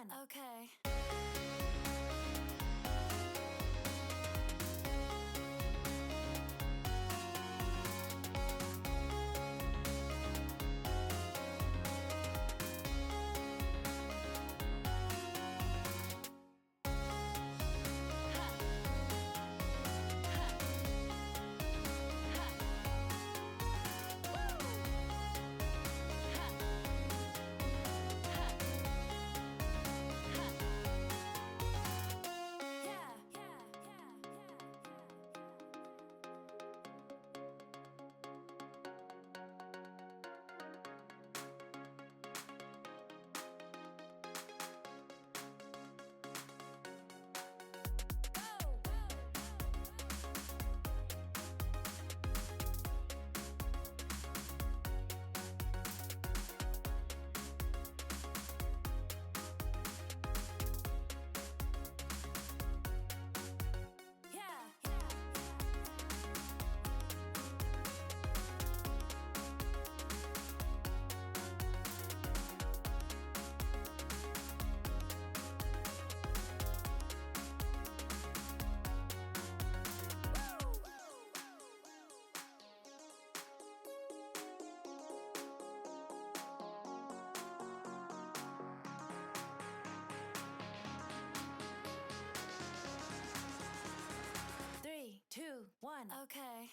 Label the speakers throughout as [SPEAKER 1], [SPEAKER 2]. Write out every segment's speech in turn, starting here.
[SPEAKER 1] 1. Okay. Three, two, one. Okay.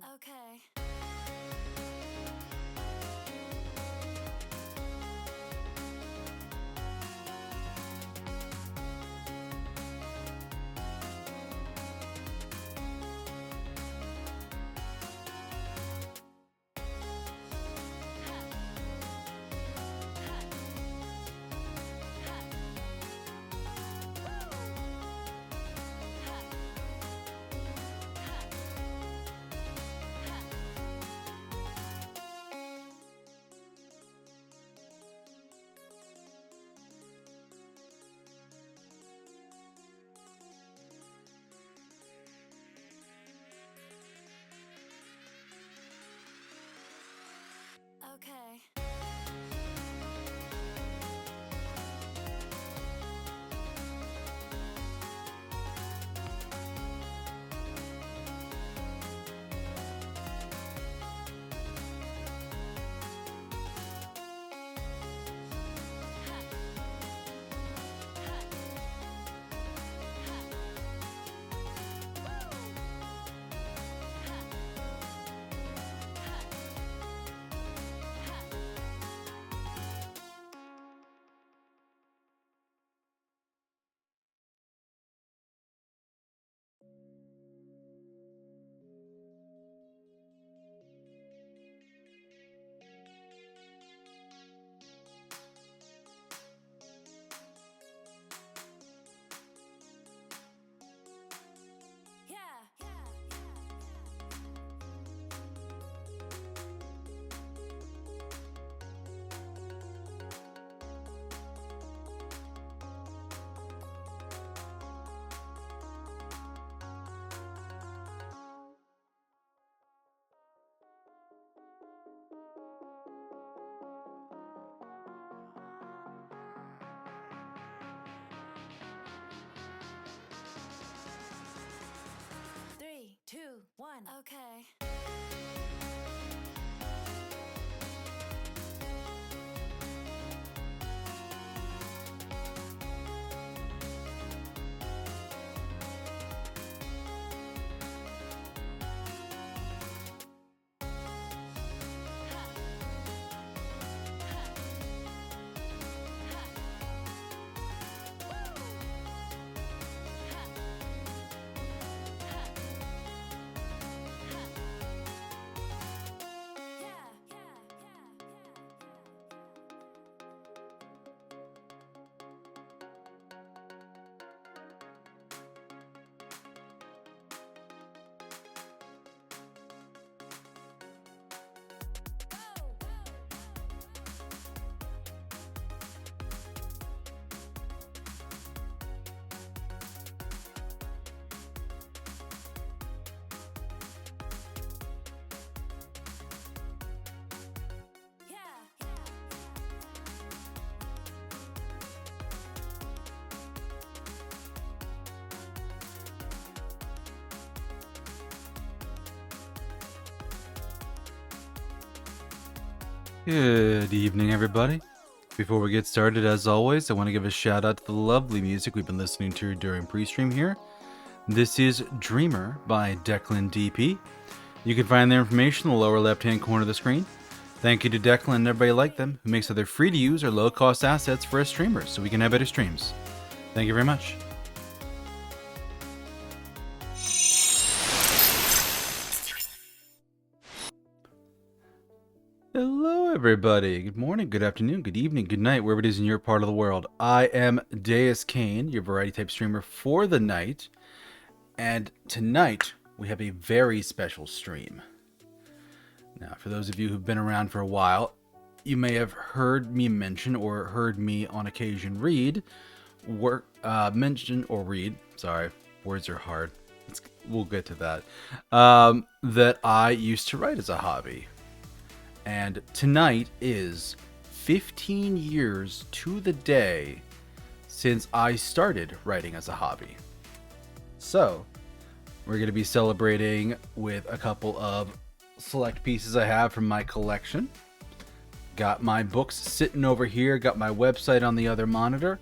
[SPEAKER 1] Okay. Okay. Yeah. Three, two, one. Okay.
[SPEAKER 2] Good evening, everybody. Before we get started, as always, I want to give a shout out to the lovely music we've been listening to during pre-stream here. This is Dreamer by Declan DP. You can find their information in the lower left-hand corner of the screen. Thank you to Declan and everybody like them who makes other free-to-use or low-cost assets for us streamers so we can have better streams. Thank you very much. Hello, everybody. Good morning, good afternoon, good evening, good night, wherever it is in your part of the world. I am Deuscain, your variety type streamer for the night. And tonight, we have a very special stream. Now, for those of you who've been around for a while, you may have heard me mention or heard me on occasion read, sorry, words are hard. We'll get to that. That I used to write as a hobby. And tonight is 15 years to the day since I started writing as a hobby. So, we're going to be celebrating with a couple of select pieces I have from my collection. Got my books sitting over here, got my website on the other monitor.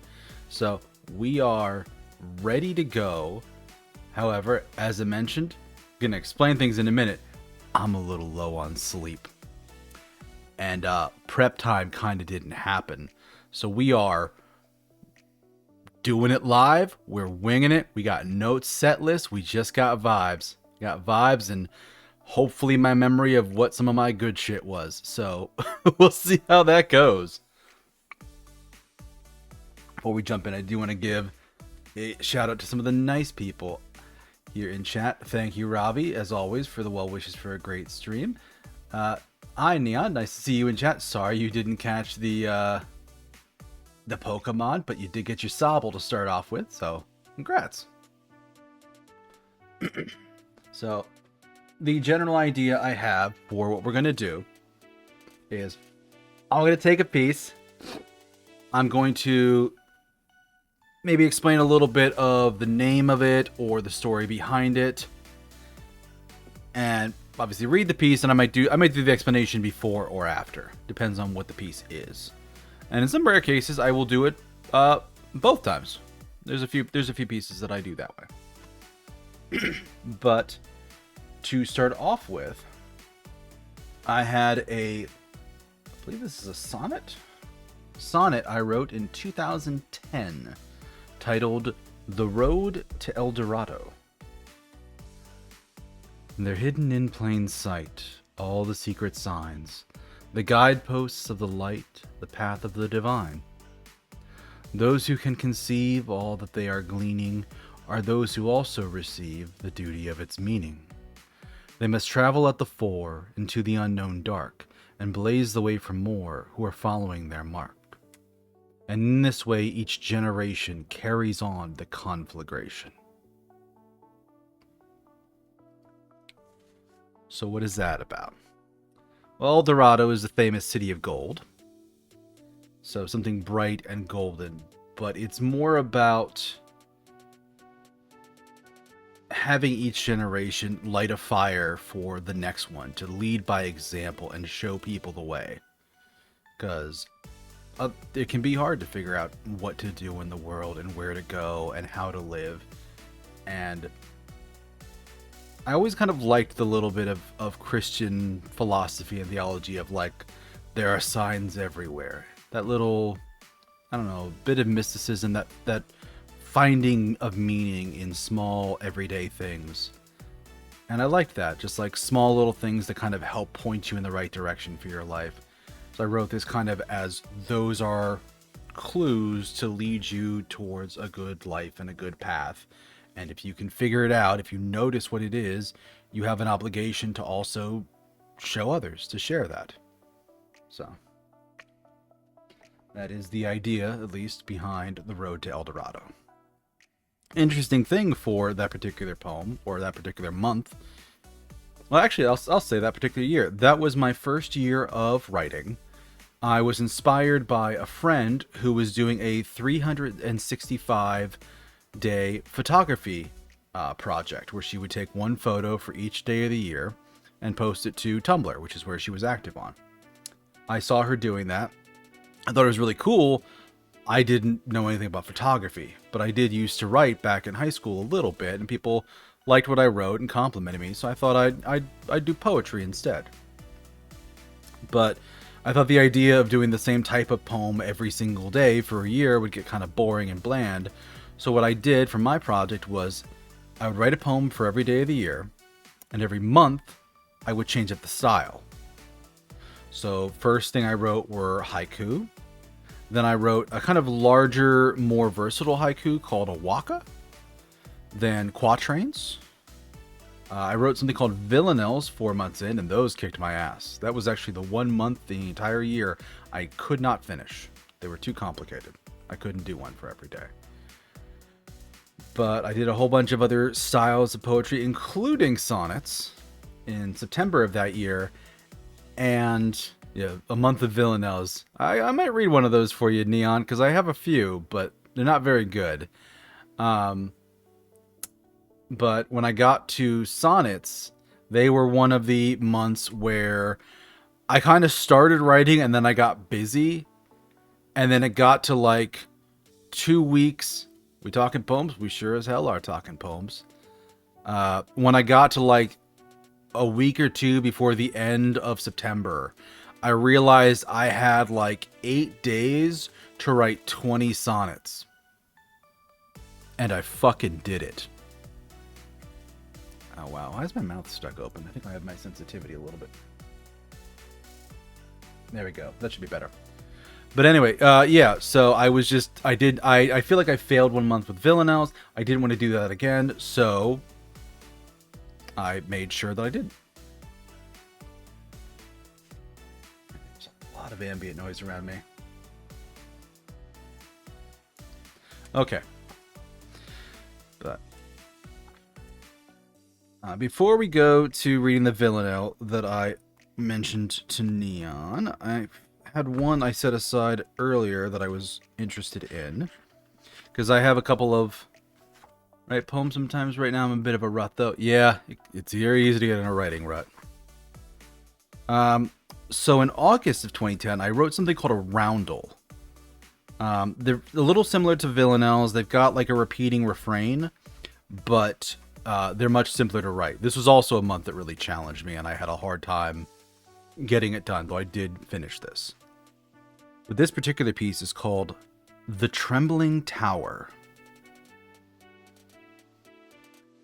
[SPEAKER 2] So, we are ready to go. However, as I mentioned, I'm going to explain things in a minute. I'm a little low on sleep. And prep time kind of didn't happen. So we are doing it live. We're winging it. We got notes, set list. We just got vibes. And hopefully my memory of what some of my good shit was. So we'll see how that goes. Before we jump in, I do want to give a shout out to some of the nice people here in chat. Thank you, Ravi, as always, for the well wishes for a great stream. Hi, Neon. Nice to see you in chat. Sorry you didn't catch the Pokemon, but you did get your Sobble to start off with, so congrats. So, the general idea I have for what we're going to do is I'm going to take a piece. I'm going to maybe explain a little bit of the name of it or the story behind it. And obviously read the piece, and I might do the explanation before or after. Depends on what the piece is. And in some rare cases, I will do it both times. There's a few pieces that I do that way. But to start off with, I had I believe this is a sonnet I wrote in 2010, titled "The Road to El Dorado." They're hidden in plain sight, all the secret signs, the guideposts of the light, the path of the divine. Those who can conceive all that they are gleaning are those who also receive the duty of its meaning. They must travel at the fore into the unknown dark, and blaze the way for more who are following their mark. And in this way each generation carries on the conflagration. So what is that about? Well, El Dorado is the famous city of gold. So something bright and golden. But it's more about having each generation light a fire for the next one, to lead by example and show people the way. Because it can be hard to figure out what to do in the world and where to go and how to live. And I always kind of liked the little bit of Christian philosophy and theology of, like, there are signs everywhere. That little, I don't know, bit of mysticism, that finding of meaning in small everyday things. And I liked that, just like small little things that kind of help point you in the right direction for your life. So I wrote this kind of as those are clues to lead you towards a good life and a good path. And if you can figure it out, if you notice what it is, you have an obligation to also show others, to share that. So that is the idea, at least, behind The Road to El Dorado. Interesting thing for that particular poem, or that particular month. Well, actually, I'll say that particular year. That was my first year of writing. I was inspired by a friend who was doing a 365-day photography project where she would take one photo for each day of the year and post it to Tumblr, which is where she was active on. I saw her doing that. I thought it was really cool. I didn't know anything about photography, but I did used to write back in high school a little bit, and people liked what I wrote and complimented me, so I thought I'd do poetry instead. But I thought the idea of doing the same type of poem every single day for a year would get kind of boring and bland. So what I did for my project was I would write a poem for every day of the year, and every month I would change up the style. So first thing I wrote were haiku. Then I wrote a kind of larger, more versatile haiku called a waka. Then quatrains. I wrote something called villanelles 4 months in, and those kicked my ass. That was actually the 1 month the entire year I could not finish. They were too complicated. I couldn't do one for every day. But I did a whole bunch of other styles of poetry, including sonnets, in September of that year. And yeah, a month of villanelles. I might read one of those for you, Neon, because I have a few, but they're not very good. But when I got to sonnets, they were one of the months where I kind of started writing and then I got busy. And then it got to like 2 weeks. We talking poems? We sure as hell are talking poems. When I got to like a week or two before the end of September, I realized I had like 8 days to write 20 sonnets. And I fucking did it. Oh wow, why is my mouth stuck open? I think I have my sensitivity a little bit. There we go. That should be better. But anyway, yeah, so I feel like I failed 1 month with Villanelles. I didn't want to do that again, so I made sure that I did. There's a lot of ambient noise around me. Okay. But before we go to reading the Villanelle that I mentioned to Neon, I had one I set aside earlier that I was interested in, because I have a couple of poems sometimes. Right now I'm in a bit of a rut though. Yeah, it's very easy to get in a writing rut. So in August of 2010 I wrote something called a roundel. They're a little similar to Villanelles. They've got like a repeating refrain, but they're much simpler to write. This was also a month that really challenged me and I had a hard time getting it done, though I did finish this. But this particular piece is called The Trembling Tower.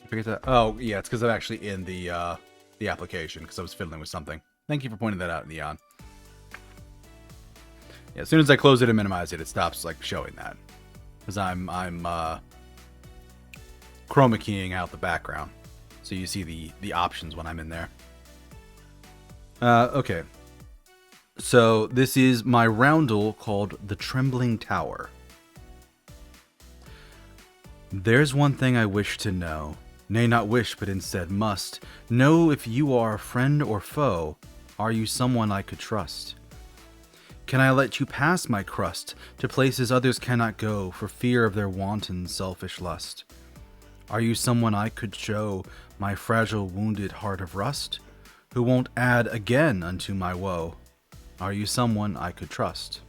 [SPEAKER 2] Forget that. Oh, yeah, it's because I'm actually in the application, because I was fiddling with something. Thank you for pointing that out, Neon. Yeah, as soon as I close it and minimize it, it stops like showing that. Because I'm chroma keying out the background. So you see the options when I'm in there. Okay. So this is my roundel called The Trembling Tower. There's one thing I wish to know, nay, not wish, but instead must know if you are friend or foe. Are you someone I could trust? Can I let you pass my crust to places others cannot go for fear of their wanton selfish lust? Are you someone I could show my fragile wounded heart of rust, who won't add again unto my woe? Are you someone I could trust?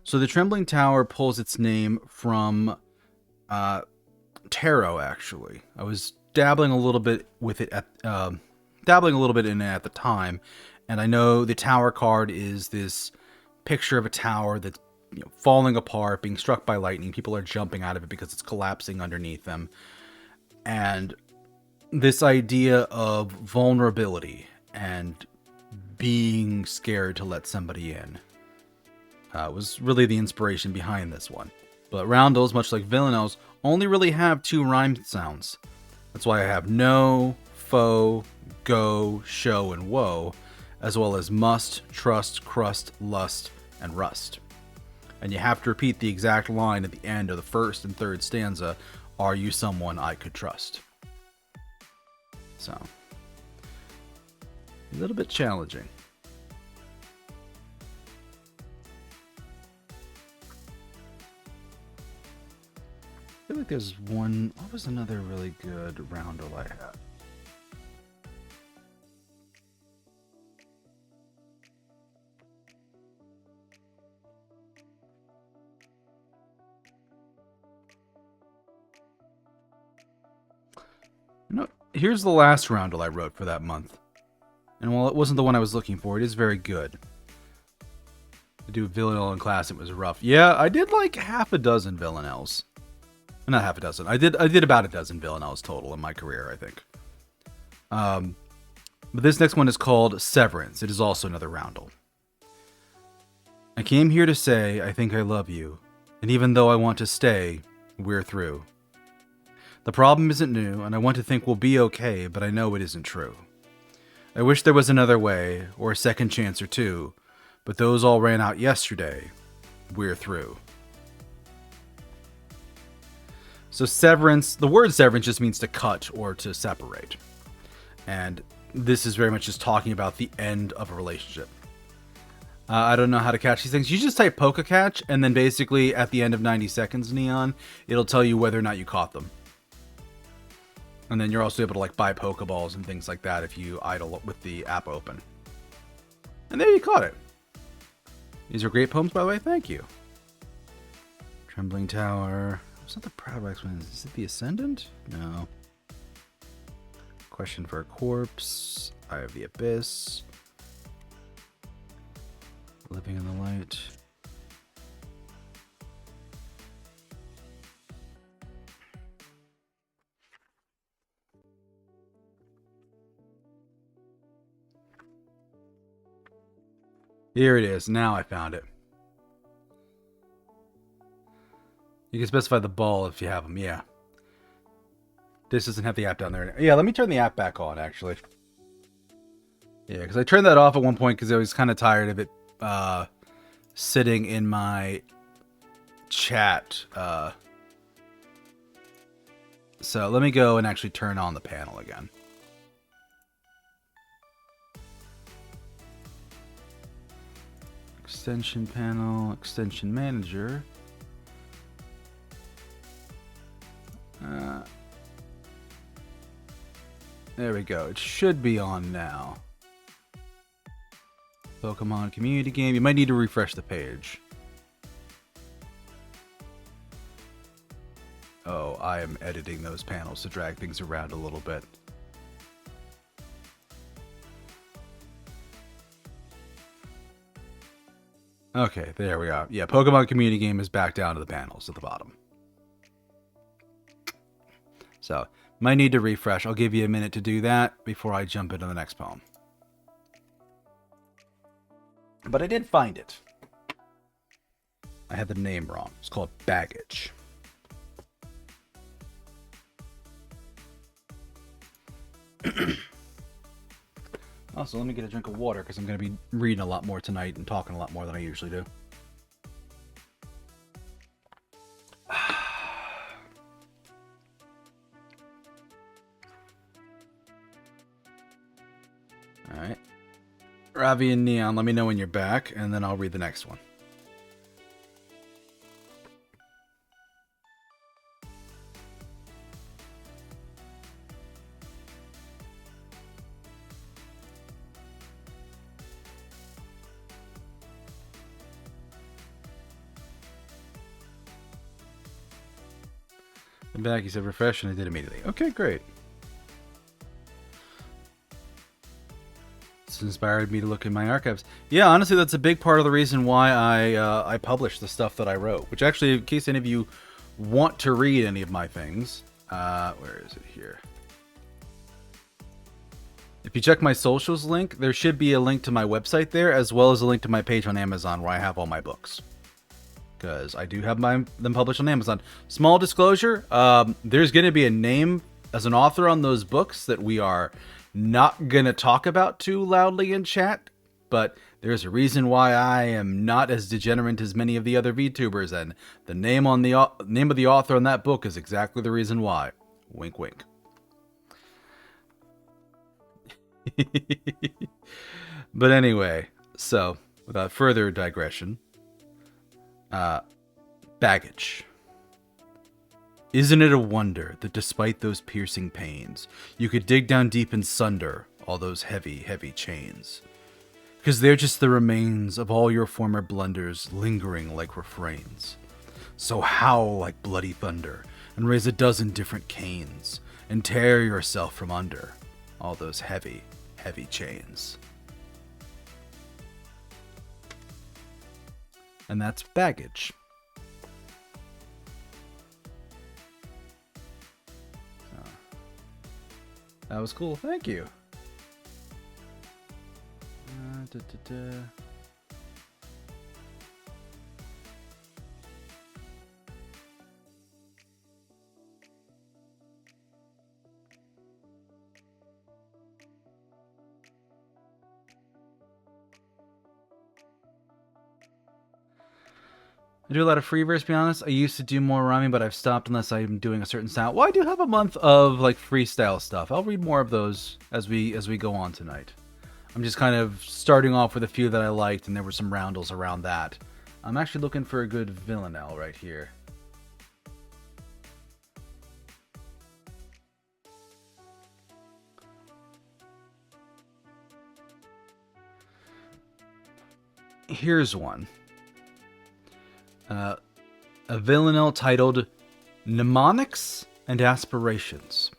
[SPEAKER 2] So the Trembling Tower pulls its name from tarot, actually. I was dabbling a little bit with it in it at the time, and I know the Tower card is this picture of a tower that's falling apart, being struck by lightning. People are jumping out of it because it's collapsing underneath them. And this idea of vulnerability and being scared to let somebody in was really the inspiration behind this one. But roundels, much like villanelles, only really have 2 rhyme sounds. That's why I have no, foe, go, show, and woe, as well as must, trust, crust, lust, and rust. And you have to repeat the exact line at the end of the first and third stanza, are you someone I could trust? So, a little bit challenging. I feel like there's one, what was another really good roundel I had? No, here's the last roundel I wrote for that month. And while it wasn't the one I was looking for, it is very good. To do Villanelle in class, it was rough. Yeah, I did like half a dozen Villanelles. Not half a dozen. I did about a dozen Villanelles total in my career, I think. But this next one is called Severance. It is also another roundel. I came here to say I think I love you, and even though I want to stay, we're through. The problem isn't new, and I want to think we'll be okay, but I know it isn't true. I wish there was another way, or a second chance or two, but those all ran out yesterday. We're through. So severance, the word severance just means to cut or to separate. And this is very much just talking about the end of a relationship. I don't know how to catch these things. You just type poke catch, and then basically at the end of 90 seconds, Neon, it'll tell you whether or not you caught them. And then you're also able to like buy Pokeballs and things like that if you idle with the app open. And there you caught it. These are great poems, by the way. Thank you. Trembling Tower. It's not the Proud Wax one. Is it the Ascendant? No. Question for a corpse. Eye of the Abyss. Living in the Light. Here it is. Now I found it. You can specify the ball if you have them. Yeah. This doesn't have the app down there. Yeah, let me turn the app back on, actually. Yeah, because I turned that off at one point because I was kind of tired of it sitting in my chat. So let me go and actually turn on the panel again. Extension panel, extension manager. There we go. It should be on now. Pokemon community game. You might need to refresh the page. Oh, I am editing those panels to drag things around a little bit. Okay, there we are. Yeah, Pokemon community game is back down to the panels at the bottom. So, might need to refresh. I'll give you a minute to do that before I jump into the next poem. But I did find it. I had the name wrong. It's called Baggage. Also, let me get a drink of water because I'm going to be reading a lot more tonight and talking a lot more than I usually do. Alright. Ravi and Neon, let me know when you're back, and then I'll read the next one. I'm back, he said refresh, and I did immediately. Okay, great. This inspired me to look in my archives. Yeah, honestly, that's a big part of the reason why I published the stuff that I wrote. Which actually, in case any of you want to read any of my things, where is it here? If you check my socials link, there should be a link to my website there, as well as a link to my page on Amazon where I have all my books. Because I do have them published on Amazon. Small disclosure, there's going to be a name as an author on those books that we are not going to talk about too loudly in chat, but there's a reason why I am not as degenerate as many of the other VTubers, and the name of the author on that book is exactly the reason why. Wink, wink. But anyway, so without further digression, baggage. Isn't it a wonder that despite those piercing pains, you could dig down deep and sunder all those heavy, heavy chains? Because they're just the remains of all your former blunders lingering like refrains. So howl like bloody thunder and raise a dozen different canes and tear yourself from under all those heavy, heavy chains. And that's baggage. That was cool. Thank you. I do a lot of free verse, to be honest. I used to do more rhyming, but I've stopped unless I'm doing a certain style. Well, I do have a month of like freestyle stuff. I'll read more of those as we go on tonight. I'm just kind of starting off with a few that I liked, and there were some roundels around that. I'm actually looking for a good villanelle right here. Here's one. A villanelle titled Mnemonics and Aspirations.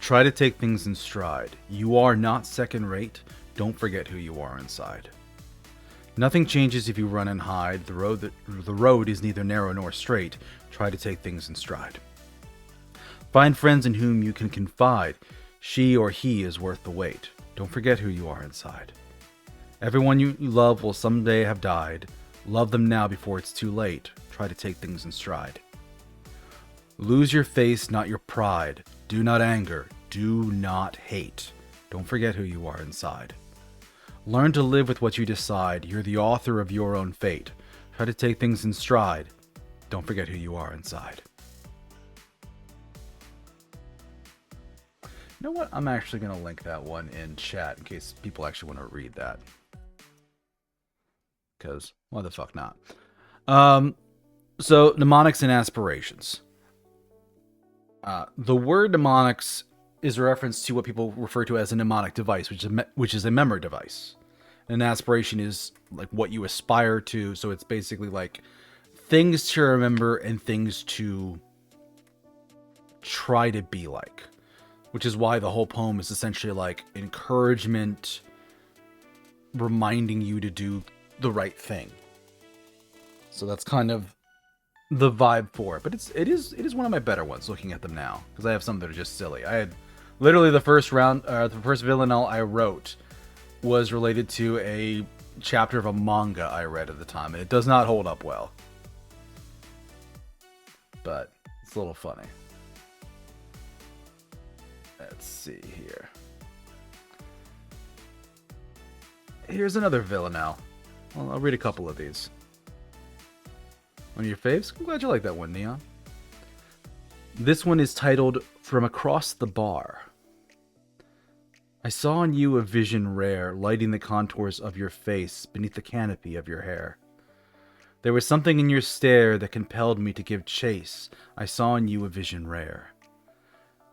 [SPEAKER 2] Try to take things in stride. You are not second rate. Don't forget who you are inside. Nothing changes if you run and hide. The road is neither narrow nor straight. Try to take things in stride. Find friends in whom you can confide. She or he is worth the wait. Don't forget who you are inside. Everyone you love will someday have died. Love them now before it's too late. Try to take things in stride. Lose your face, not your pride. Do not anger. Do not hate. Don't forget who you are inside. Learn to live with what you decide. You're the author of your own fate. Try to take things in stride. Don't forget who you are inside. You know what? I'm actually going to link that one in chat in case people actually want to read that. Because why the fuck not? So, mnemonics and aspirations. The word mnemonics is a reference to what people refer to as a mnemonic device, which is a memory device. An aspiration is like what you aspire to, so it's basically like things to remember and things to try to be like. Which is why the whole poem is essentially like encouragement, reminding you to do the right thing. So that's kind of the vibe for it. But it is one of my better ones looking at them now, because I have some that are just silly. I had literally the first villanelle I wrote was related to a chapter of a manga I read at the time, and it does not hold up well. But it's a little funny. Let's see here. Here's another villanelle. Well, I'll read a couple of these. One of your faves? I'm glad you like that one, Neon. This one is titled From Across the Bar. I saw in you a vision rare, lighting the contours of your face beneath the canopy of your hair. There was something in your stare that compelled me to give chase. I saw in you a vision rare.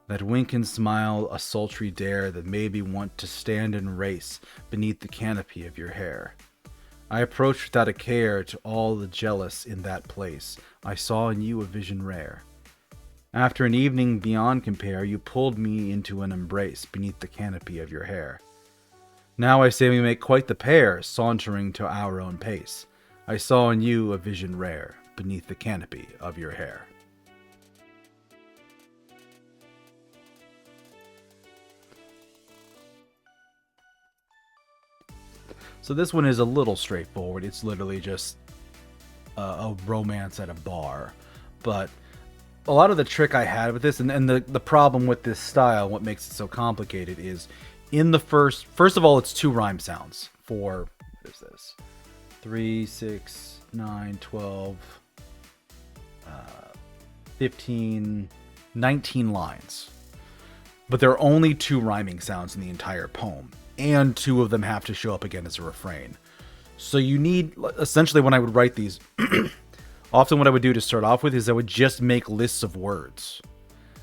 [SPEAKER 2] That wink and smile, a sultry dare that made me want to stand and race beneath the canopy of your hair. I approached without a care to all the jealous in that place. I saw in you a vision rare. After an evening beyond compare, you pulled me into an embrace beneath the canopy of your hair. Now I say we make quite the pair, sauntering to our own pace. I saw in you a vision rare beneath the canopy of your hair. So this one is a little straightforward. It's literally just a romance at a bar. But a lot of the trick I had with this, and the problem with this style, what makes it so complicated, is in the first of all, it's 2 rhyme sounds for, what is this? 3, 6, 9, 12, 15, 19 lines. But there are only 2 rhyming sounds in the entire poem. And 2 of them have to show up again as a refrain. So you need, essentially when I would write these, often what I would do to start off with is I would just make lists of words.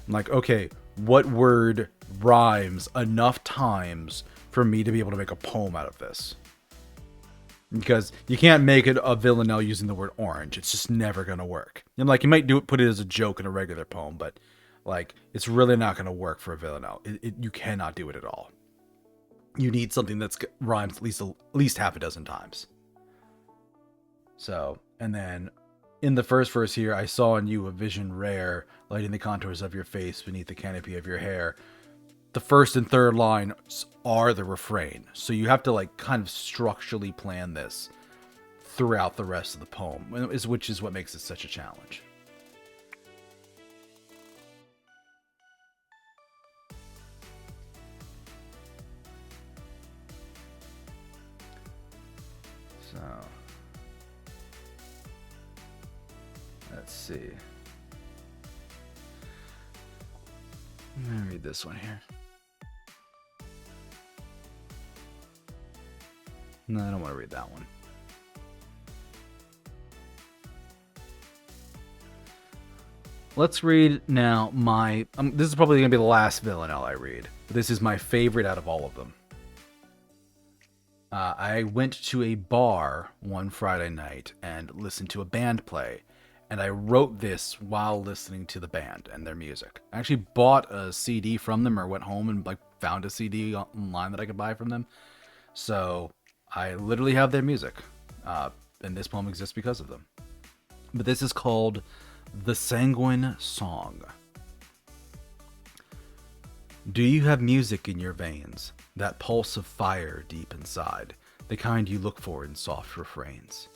[SPEAKER 2] I'm like, okay, what word rhymes enough times for me to be able to make a poem out of this? Because you can't make it a villanelle using the word orange. It's just never going to work. And like, you might put it as a joke in a regular poem, but like, it's really not going to work for a villanelle. You cannot do it at all. You need something that's rhymes at least half a dozen times. So, and then in the first verse here, I saw in you a vision rare, lighting the contours of your face beneath the canopy of your hair. The first and third line are the refrain. So you have to like kind of structurally plan this throughout the rest of the poem, which is what makes it such a challenge. So, let's see. Let me read this one here. No, I don't want to read that one. Let's read now my... this is probably going to be the last villanelle I read. This is my favorite out of all of them. I went to a bar one Friday night and listened to a band play. And I wrote this while listening to the band and their music. I actually bought a CD from them, or went home and like found a CD online that I could buy from them. So I literally have their music. And this poem exists because of them. But this is called The Sanguine Song. Do you have music in your veins, that pulse of fire deep inside, the kind you look for in soft refrains?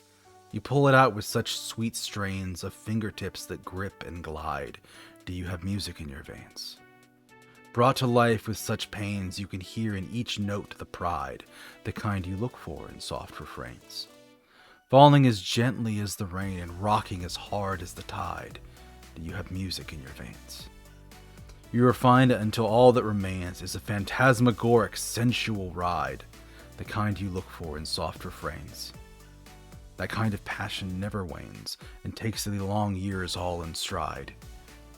[SPEAKER 2] You pull it out with such sweet strains of fingertips that grip and glide. Do you have music in your veins? Brought to life with such pains, you can hear in each note the pride, the kind you look for in soft refrains. Falling as gently as the rain and rocking as hard as the tide, do you have music in your veins? You refine it until all that remains is a phantasmagoric, sensual ride, the kind you look for in soft refrains. That kind of passion never wanes and takes the long years all in stride.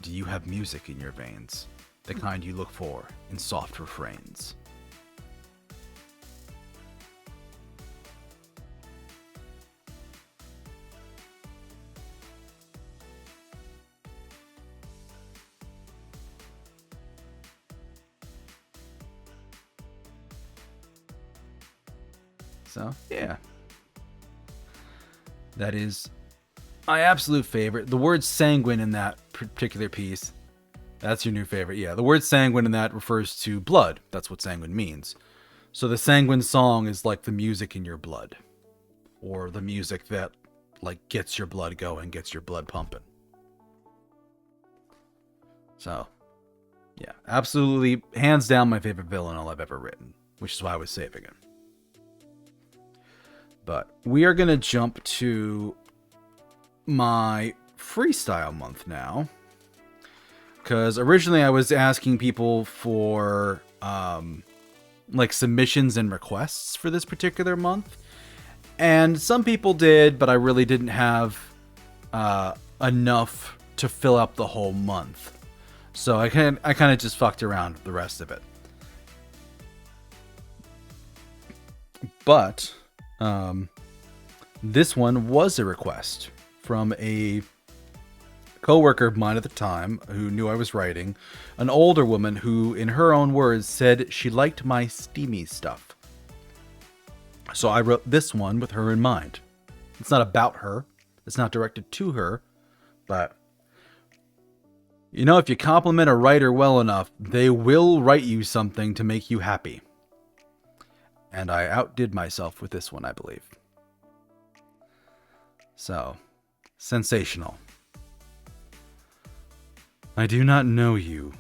[SPEAKER 2] Do you have music in your veins, the kind you look for in soft refrains? So, yeah. That is my absolute favorite. The word sanguine in that particular piece, that's your new favorite. Yeah, the word sanguine in that refers to blood. That's what sanguine means. So the sanguine song is like the music in your blood, or the music that like gets your blood going, gets your blood pumping. So, yeah, absolutely, hands down my favorite villain I've ever written, which is why I was saving it. But we are going to jump to my freestyle month now. Because originally I was asking people for like submissions and requests for this particular month. And some people did, but I really didn't have enough to fill up the whole month. So I kind of just fucked around with the rest of it. But this one was a request from a coworker of mine at the time who knew I was writing, an older woman who, in her own words, said she liked my steamy stuff. So I wrote this one with her in mind. It's not about her. It's not directed to her. But, you know, if you compliment a writer well enough, they will write you something to make you happy. And I outdid myself with this one, I believe. So, sensational. I do not know you,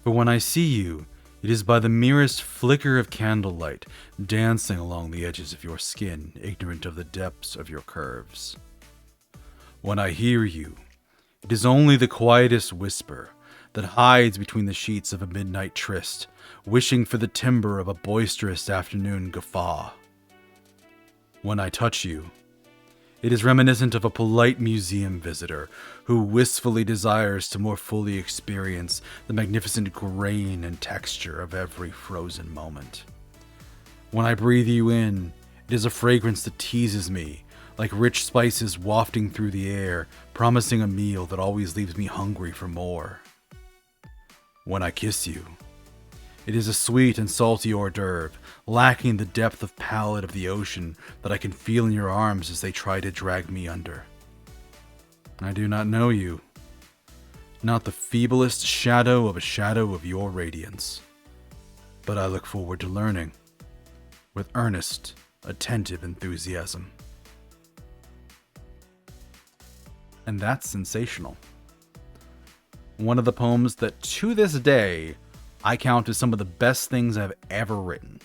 [SPEAKER 2] but when I see you, it is by the merest flicker of candlelight, dancing along the edges of your skin, ignorant of the depths of your curves. When I hear you, it is only the quietest whisper that hides between the sheets of a midnight tryst, wishing for the timbre of a boisterous afternoon guffaw. When I touch you, it is reminiscent of a polite museum visitor who wistfully desires to more fully experience the magnificent grain and texture of every frozen moment. When I breathe you in, it is a fragrance that teases me, like rich spices wafting through the air, promising a meal that always leaves me hungry for more. When I kiss you, it is a sweet and salty hors d'oeuvre, lacking the depth of palate of the ocean that I can feel in your arms as they try to drag me under. I do not know you, not the feeblest shadow of a shadow of your radiance, but I look forward to learning with earnest, attentive enthusiasm. And that's sensational. One of the poems that, to this day, I count as some of the best things I've ever written.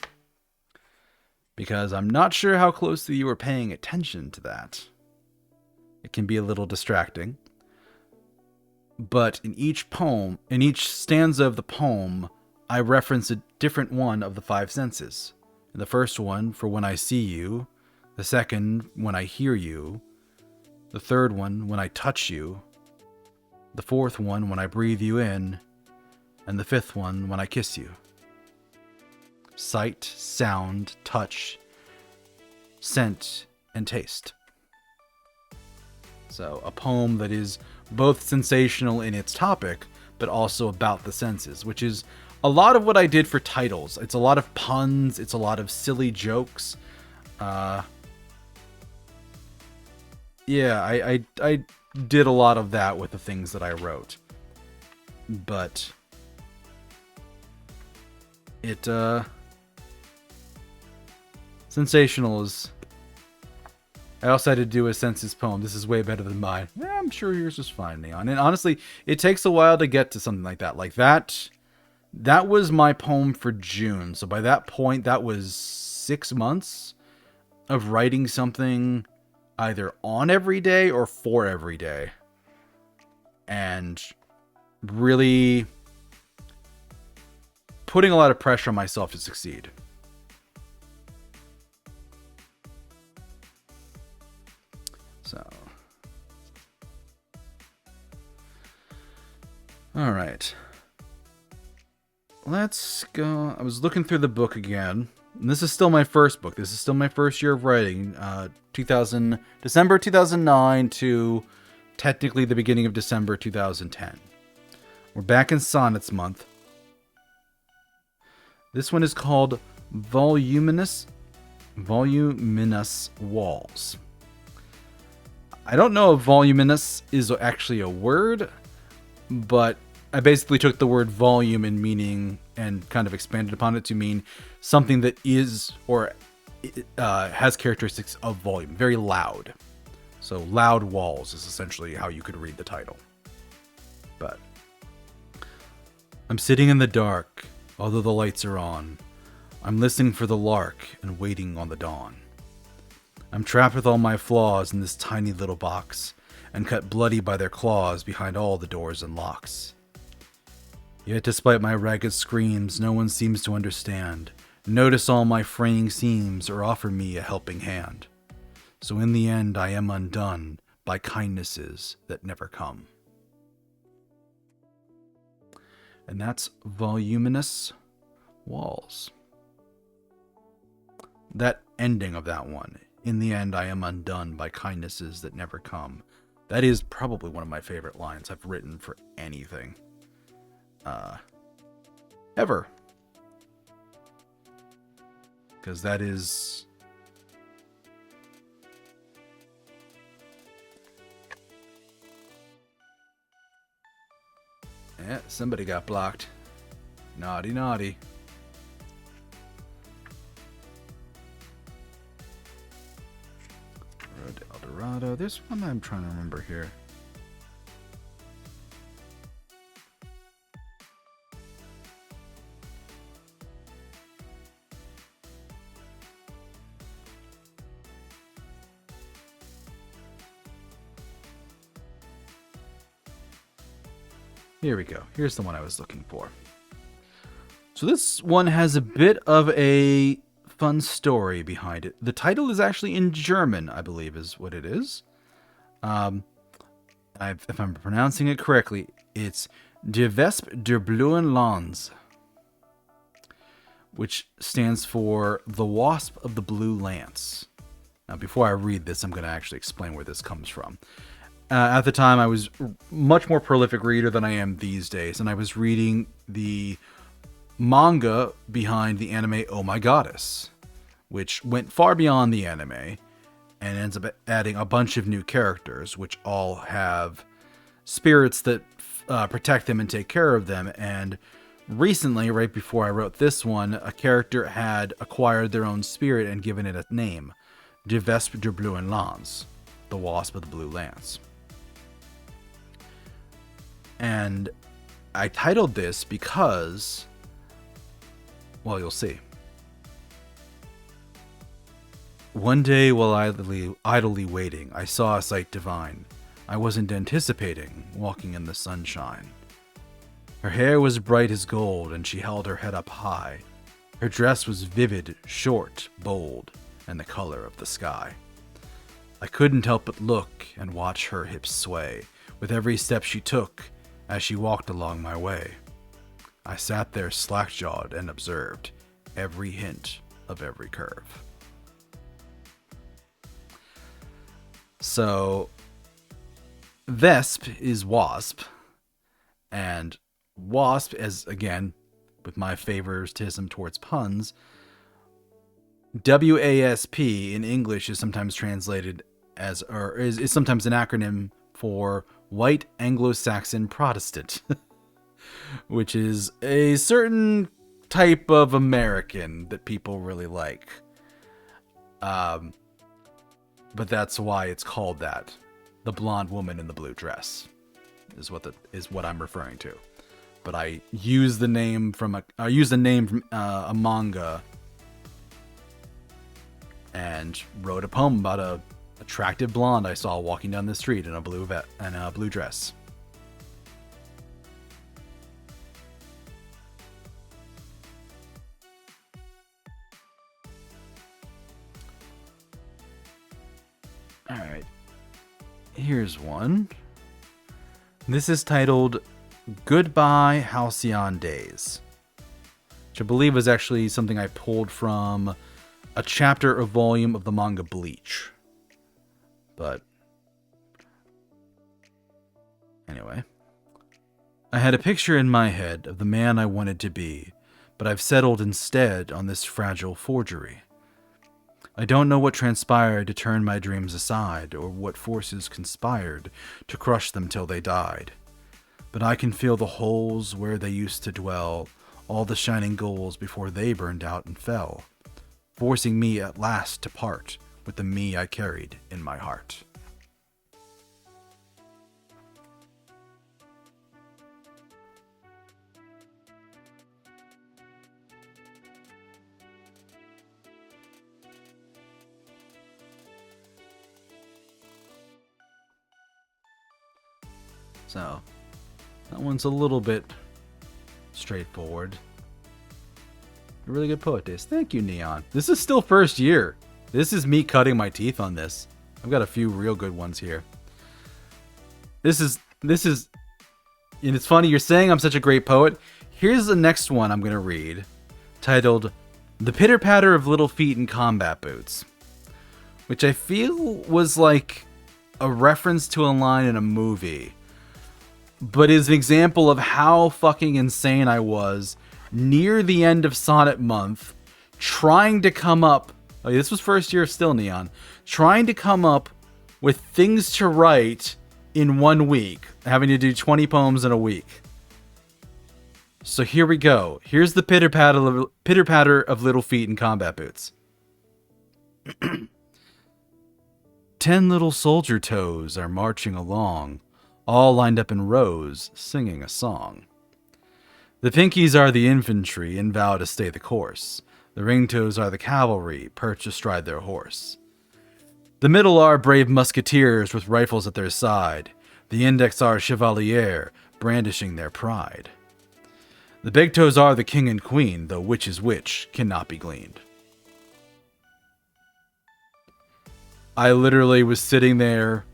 [SPEAKER 2] Because I'm not sure how closely you were paying attention to that. It can be a little distracting. But in each poem, in each stanza of the poem, I reference a different one of the five senses. In the first one, for when I see you. The second, when I hear you. The third one, when I touch you. The fourth one, when I breathe you in. And the fifth one, when I kiss you. Sight, sound, touch, scent, and taste. So a poem that is both sensational in its topic, but also about the senses, which is a lot of what I did for titles. It's a lot of puns. It's a lot of silly jokes. Yeah, I did a lot of that with the things that I wrote. But it, sensational is... I also had to do a census poem. This is way better than mine. Yeah, I'm sure yours was fine, Neon. And honestly, it takes a while to get to something like that. Like that was my poem for June. So by that point, that was 6 months of writing something either on every day or for every day. And really putting a lot of pressure on myself to succeed. So, all right. Let's go. I was looking through the book again. And this is still my first book. This is still my first year of writing. December 2009 to technically the beginning of December 2010. We're back in Sonnets month. This one is called Voluminous Walls. I don't know if voluminous is actually a word, but I basically took the word volume in meaning and kind of expanded upon it to mean something that is or has characteristics of volume, very loud. So loud walls is essentially how you could read the title. But I'm sitting in the dark, although the lights are on. I'm listening for the lark and waiting on the dawn. I'm trapped with all my flaws in this tiny little box, and cut bloody by their claws behind all the doors and locks. Yet despite my ragged screams, no one seems to understand, notice all my fraying seams, or offer me a helping hand. So in the end I am undone by kindnesses that never come. And that's Voluminous Walls. That ending of that one, in the end I am undone by kindnesses that never come. That is probably one of my favorite lines I've written for anything. Ever. Because that is... Yeah, somebody got blocked. Naughty, naughty. Road to El Dorado. There's one I'm trying to remember here. Here we go. Here's the one I was looking for. So this one has a bit of a fun story behind it. The title is actually in German, I believe is what it is. If I'm pronouncing it correctly, it's Der Wesp der Blauen Lands, which stands for The Wasp of the Blue Lance. Now, before I read this, I'm going to actually explain where this comes from. At the time, I was much more prolific reader than I am these days, and I was reading the manga behind the anime Oh My Goddess, which went far beyond the anime and ends up adding a bunch of new characters, which all have spirits that protect them and take care of them. And recently, right before I wrote this one, a character had acquired their own spirit and given it a name, De Wesp der Blauen Lans, the Wasp of the Blue Lance. And I titled this because, well, you'll see. One day while idly waiting, I saw a sight divine. I wasn't anticipating, walking in the sunshine. Her hair was bright as gold, and she held her head up high. Her dress was vivid, short, bold, and the color of the sky. I couldn't help but look and watch her hips sway with every step she took as she walked along my way. I sat there slack-jawed and observed every hint of every curve. So, Vesp is wasp, and wasp, as again, with my favoritism towards puns, WASP in English is sometimes translated as, or is sometimes an acronym for White Anglo-Saxon Protestant, which is a certain type of American that people really like. But that's why it's called that. The blonde woman in the blue dress is what I'm referring to. But I use the name from a manga and wrote a poem about a attractive blonde I saw walking down the street in a blue dress. All right. Here's one. This is titled Goodbye Halcyon Days, which I believe was actually something I pulled from a chapter or volume of the manga Bleach. But anyway, I had a picture in my head of the man I wanted to be, but I've settled instead on this fragile forgery. I don't know what transpired to turn my dreams aside, or what forces conspired to crush them till they died. But I can feel the holes where they used to dwell, all the shining goals before they burned out and fell, forcing me at last to part with the me I carried in my heart. So, that one's a little bit straightforward. A really good poet days. Thank you, Neon. This is still first year. This is me cutting my teeth on this. I've got a few real good ones here. This is, and it's funny, you're saying I'm such a great poet. Here's the next one I'm going to read, titled The Pitter-Patter of Little Feet in Combat Boots, which I feel was like a reference to a line in a movie, but is an example of how fucking insane I was near the end of Sonnet Month, trying to come up, this was first year still, Neon, trying to come up with things to write in 1 week, having to do 20 poems in a week. So here we go. Here's the pitter-patter of little feet in combat boots. 10 little soldier toes are marching along, all lined up in rows, singing a song. The pinkies are the infantry and vow to stay the course. The ring-toes are the cavalry, perched astride their horse. The middle are brave musketeers with rifles at their side. The index are chevalier, brandishing their pride. The big toes are the king and queen, though which is which cannot be gleaned. I literally was sitting there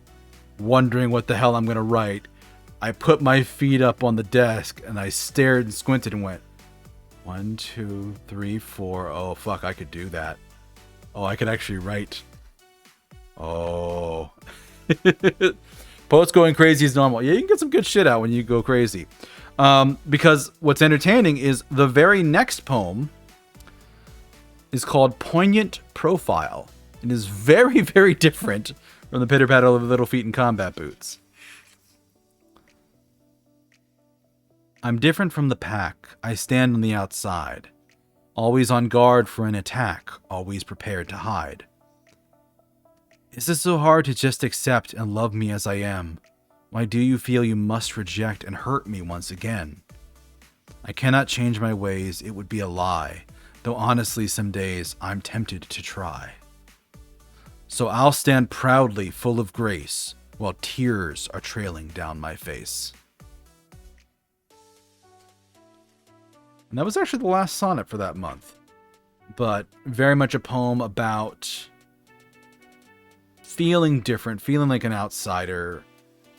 [SPEAKER 2] wondering what the hell I'm going to write. I put my feet up on the desk and I stared and squinted and went, 1, 2, 3, 4. Oh, fuck, I could do that. Oh, I could actually write. Oh. Poets going crazy is normal. Yeah, you can get some good shit out when you go crazy. Because what's entertaining is the very next poem is called Poignant Profile. It is very, very different from the pitter-patter of little feet in combat boots. I'm different from the pack. I stand on the outside, always on guard for an attack, always prepared to hide. Is it so hard to just accept and love me as I am? Why do you feel you must reject and hurt me once again? I cannot change my ways, it would be a lie, though honestly some days I'm tempted to try. So I'll stand proudly full of grace, while tears are trailing down my face. And that was actually the last sonnet for that month. But very much a poem about feeling different, feeling like an outsider,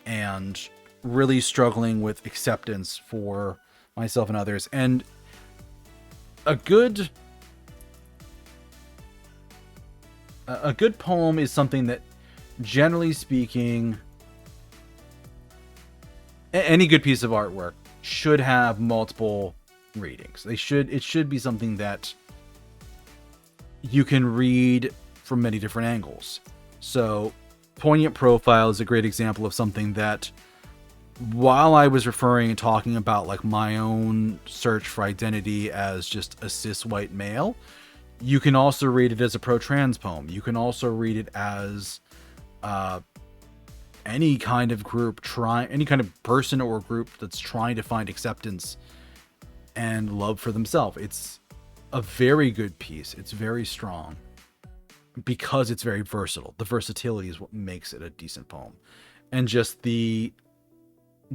[SPEAKER 2] and really struggling with acceptance for myself and others. And a good poem is something that, generally speaking, any good piece of artwork should have multiple readings. It should be something that you can read from many different angles. So Poignant Profile is a great example of something that, while I was referring and talking about like my own search for identity as just a cis white male, you can also read it as a pro-trans poem. You can also read it as any kind of group any kind of person or group that's trying to find acceptance and love for themselves. It's a very good piece. It's very strong because it's very versatile. The versatility is what makes it a decent poem. And just the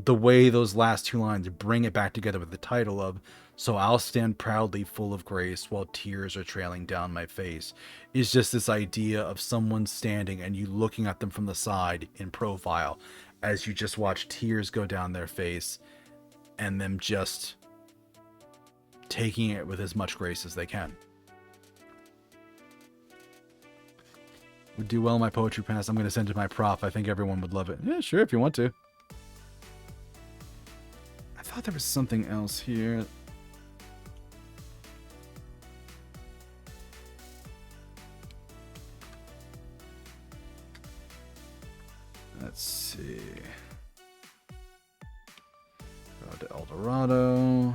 [SPEAKER 2] way those last two lines bring it back together with the title of "So I'll stand proudly full of grace while tears are trailing down my face" is just this idea of someone standing and you looking at them from the side in profile as you just watch tears go down their face and them just taking it with as much grace as they can. Would do well in my poetry pass. I'm going to send it to my prof. I think everyone would love it. Yeah, sure, if you want to. I thought there was something else here. Let's see. Go to El Dorado.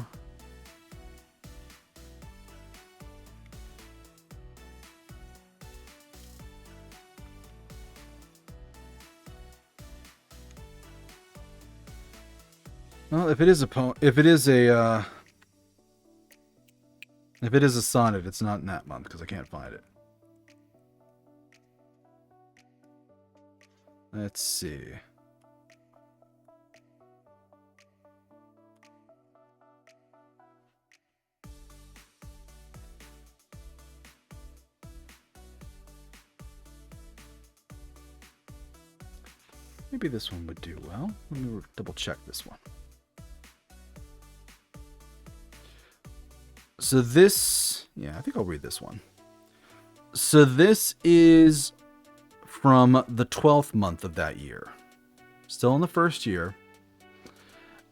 [SPEAKER 2] Well, if it is a sonnet, it's not in that month because I can't find it. Let's see. Maybe this one would do well. Let me double check this one. So this, yeah, I think I'll read this one. So this is from the 12th month of that year. Still in the first year.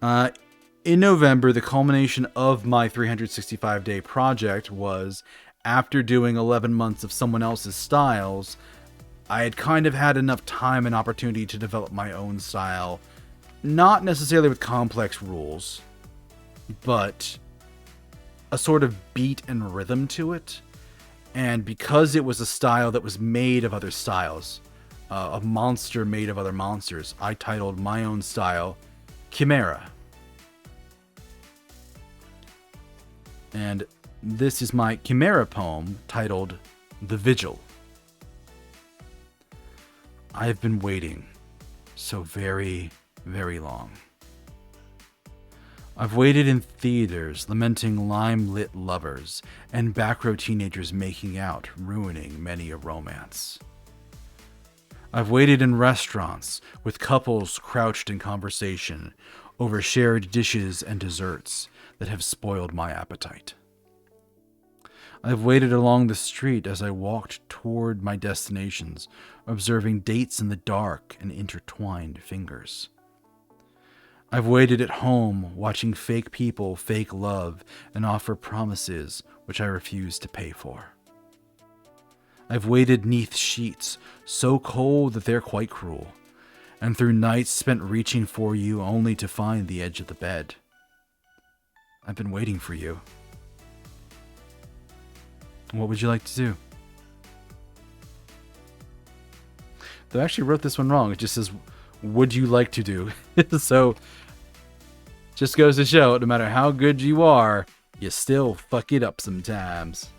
[SPEAKER 2] In November, the culmination of my 365-day project was, after doing 11 months of someone else's styles, I had kind of had enough time and opportunity to develop my own style. Not necessarily with complex rules, but a sort of beat and rhythm to it. And because it was a style that was made of other styles, a monster made of other monsters, I titled my own style Chimera. And this is my Chimera poem titled The Vigil. I have been waiting so very, very long. I've waited in theaters, lamenting lime-lit lovers and back-row teenagers making out, ruining many a romance. I've waited in restaurants with couples crouched in conversation over shared dishes and desserts that have spoiled my appetite. I've waited along the street as I walked toward my destinations, observing dates in the dark and intertwined fingers. I've waited at home, watching fake people fake love and offer promises which I refuse to pay for. I've waited 'neath sheets so cold that they're quite cruel, and through nights spent reaching for you only to find the edge of the bed. I've been waiting for you. What would you like to do? Though I actually wrote this one wrong. It just says, would you like to do? So, just goes to show, no matter how good you are, you still fuck it up sometimes.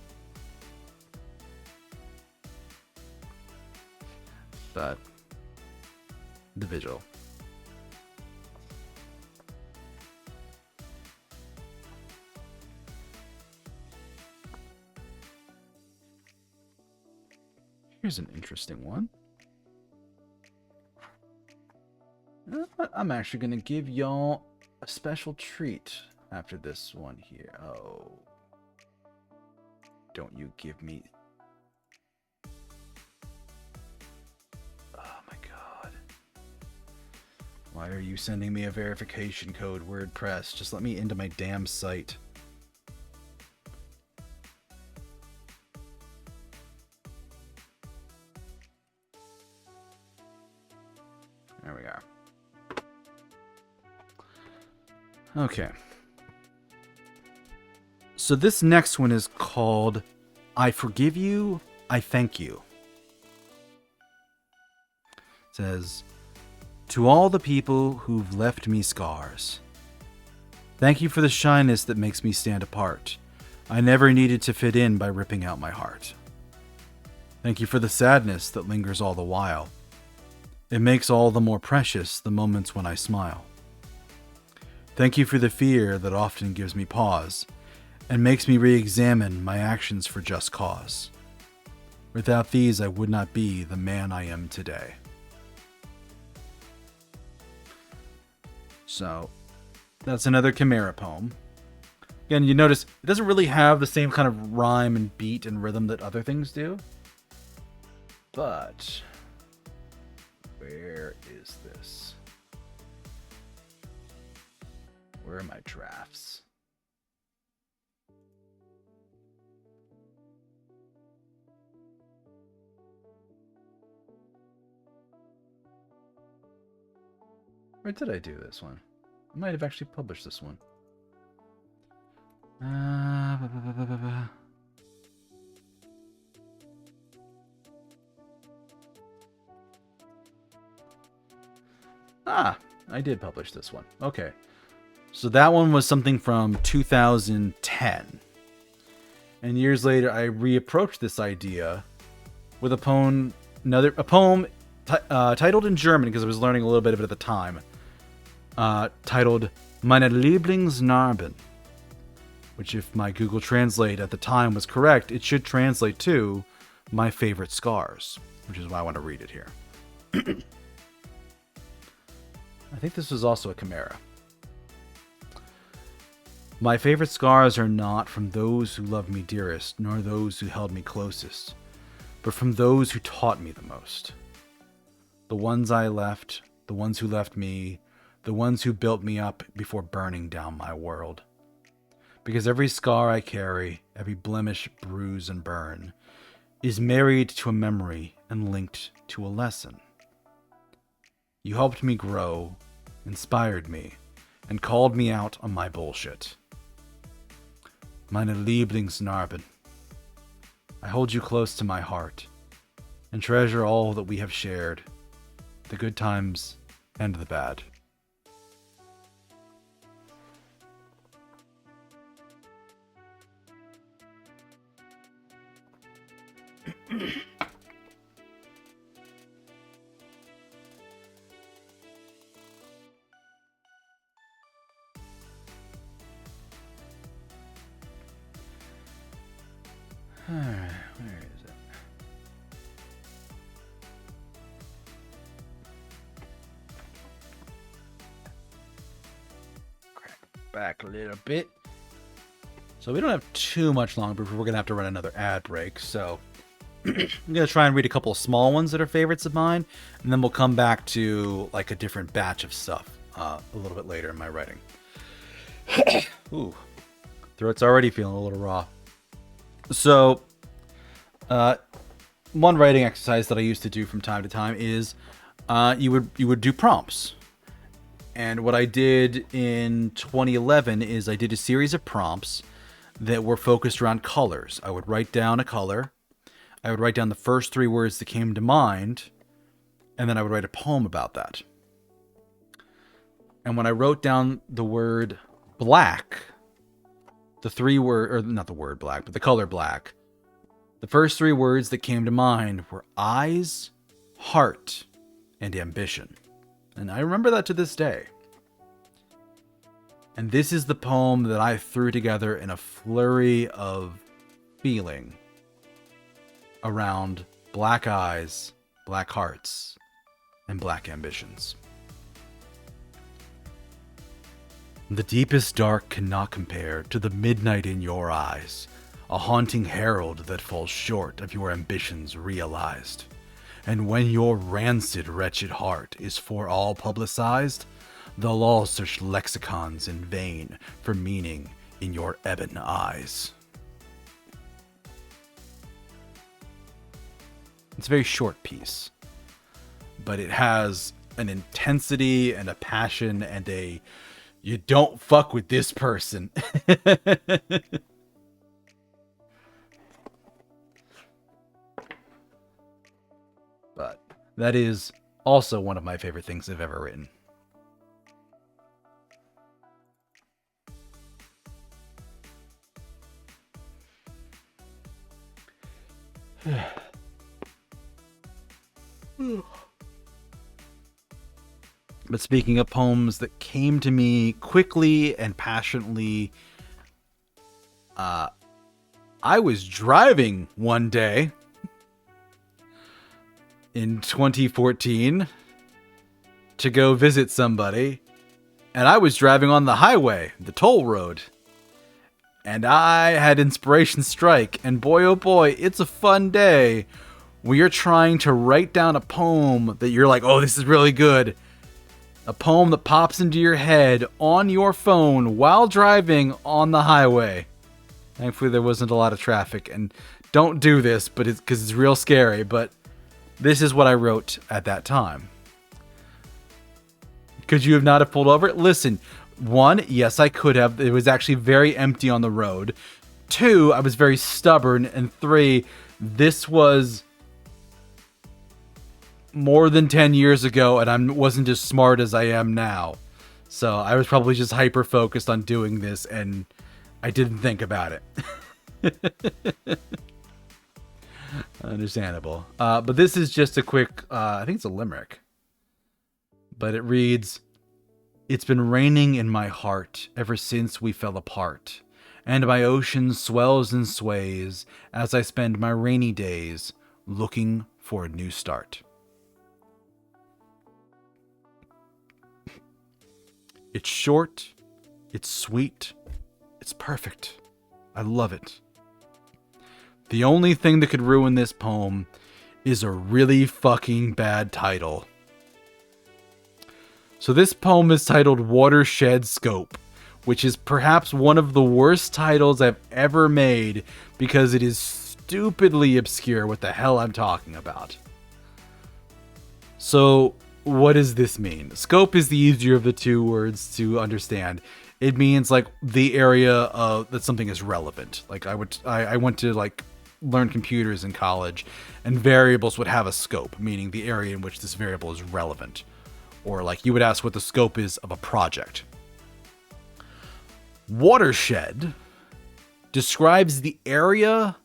[SPEAKER 2] But, The Vigil. Here's an interesting one. I'm actually going to give y'all a special treat after this one here. Oh. Don't you give me... Oh my god. Why are you sending me a verification code, WordPress? Just let me into my damn site. There we are. Okay. So this next one is called I Forgive You, I Thank You. It says, to all the people who've left me scars, thank you for the shyness that makes me stand apart. I never needed to fit in by ripping out my heart. Thank you for the sadness that lingers all the while. It makes all the more precious the moments when I smile. Thank you for the fear that often gives me pause and makes me re-examine my actions for just cause. Without these, I would not be the man I am today. So, that's another Chimera poem. Again, you notice it doesn't really have the same kind of rhyme and beat and rhythm that other things do. But where is this? Where are my drafts? Where did I do this one? I might have actually published this one. Ah, I did publish this one. Okay. So that one was something from 2010. And years later, I reapproached this idea with a poem, titled in German, because I was learning a little bit of it at the time, titled Meine Lieblingsnarben, which, if my Google Translate at the time was correct, it should translate to My Favorite Scars, which is why I want to read it here. I think this was also a Chimera. My favorite scars are not from those who loved me dearest, nor those who held me closest, but from those who taught me the most. The ones I left, the ones who left me, the ones who built me up before burning down my world. Because every scar I carry, every blemish, bruise, and burn, is married to a memory and linked to a lesson. You helped me grow, inspired me, and called me out on my bullshit. Meine Lieblingsnarben. I hold you close to my heart and treasure all that we have shared, the good times and the bad. Alright, where is it? Crack back a little bit. So we don't have too much longer before we're going to have to run another ad break. So I'm going to try and read a couple of small ones that are favorites of mine. And then we'll come back to like a different batch of stuff a little bit later in my writing. Ooh, throat's already feeling a little raw. So, one writing exercise that I used to do from time to time is you would do prompts. And what I did in 2011 is I did a series of prompts that were focused around colors. I would write down a color. I would write down the first 3 words that came to mind, and then I would write a poem about that. And when I wrote down the word black, the color black, the first 3 words that came to mind were eyes, heart, and ambition. And I remember that to this day. And this is the poem that I threw together in a flurry of feeling around black eyes, black hearts, and black ambitions. The deepest dark cannot compare to the midnight in your eyes, a haunting herald that falls short of your ambitions realized. And when your rancid, wretched heart is for all publicized, they'll all search lexicons in vain for meaning in your ebon eyes. It's a very short piece, but it has an intensity and a passion and a you don't fuck with this person. But that is also one of my favorite things I've ever written. But speaking of poems that came to me quickly and passionately, I was driving one day in 2014 to go visit somebody, and I was driving on the highway, the toll road, and I had inspiration strike, and boy oh boy, it's a fun day when you're trying to write down a poem that you're like, oh, this is really good. A poem that pops into your head on your phone while driving on the highway. Thankfully, there wasn't a lot of traffic, and don't do this, but because it's real scary. But this is what I wrote at that time. Could you have not have pulled over? Listen, 1, yes, I could have. It was actually very empty on the road. 2, I was very stubborn, and 3, this was more than 10 years ago, and I wasn't as smart as I am now. So I was probably just hyper focused on doing this, and I didn't think about it. Understandable. But this is just a quick, I think it's a limerick. But it reads, "It's been raining in my heart ever since we fell apart, and my ocean swells and sways as I spend my rainy days looking for a new start." It's short, it's sweet, it's perfect. I love it. The only thing that could ruin this poem is a really fucking bad title. So this poem is titled Watershed Scope, which is perhaps one of the worst titles I've ever made because it is stupidly obscure what the hell I'm talking about. So what does this mean? Scope is the easier of the two words to understand. It means like the area that something is relevant. Like I went to like learn computers in college, and variables would have a scope, meaning the area in which this variable is relevant. Or like you would ask what the scope is of a project. Watershed describes the area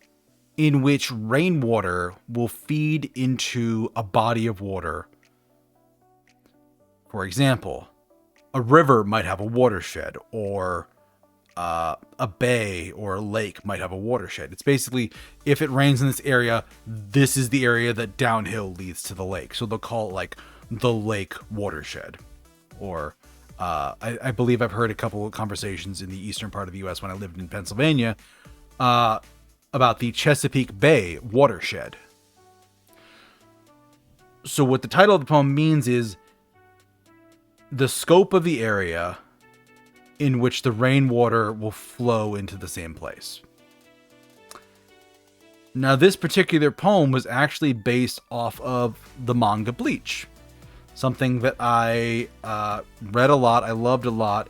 [SPEAKER 2] in which rainwater will feed into a body of water. For example, a river might have a watershed, or a bay or a lake might have a watershed. It's basically, if it rains in this area, this is the area that downhill leads to the lake. So they'll call it like the lake watershed. Or I believe I've heard a couple of conversations in the eastern part of the U.S. when I lived in Pennsylvania about the Chesapeake Bay watershed. So what the title of the poem means is the scope of the area in which the rainwater will flow into the same place. Now, this particular poem was actually based off of the manga Bleach, something that I read a lot, I loved a lot,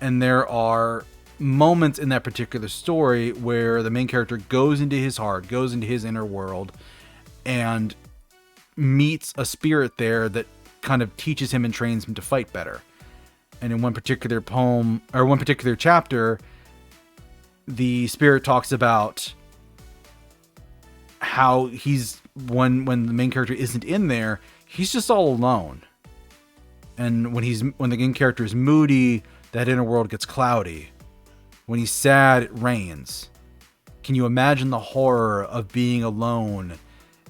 [SPEAKER 2] and there are moments in that particular story where the main character goes into his heart, goes into his inner world, and meets a spirit there that kind of teaches him and trains him to fight better. And in one particular poem, or one particular chapter, the spirit talks about how he's, when the main character isn't in there, he's just all alone. And when the main character is moody, that inner world gets cloudy. When he's sad, it rains. Can you imagine the horror of being alone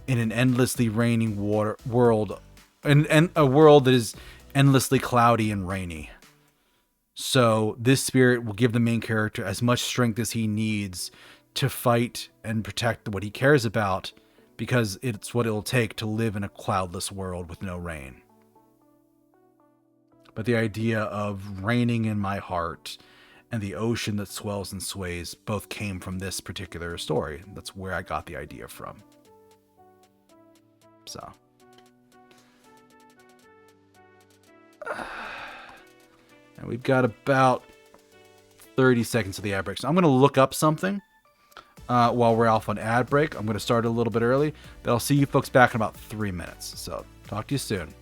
[SPEAKER 2] in an endlessly raining world, and a world that is endlessly cloudy and rainy? So this spirit will give the main character as much strength as he needs to fight and protect what he cares about, because it's what it'll take to live in a cloudless world with no rain. But the idea of raining in my heart and the ocean that swells and sways both came from this particular story. That's where I got the idea from. So. And we've got about 30 seconds of the ad break. So I'm going to look up something while we're off on ad break. I'm going to start a little bit early, but I'll see you folks back in about 3 minutes. So talk to you soon.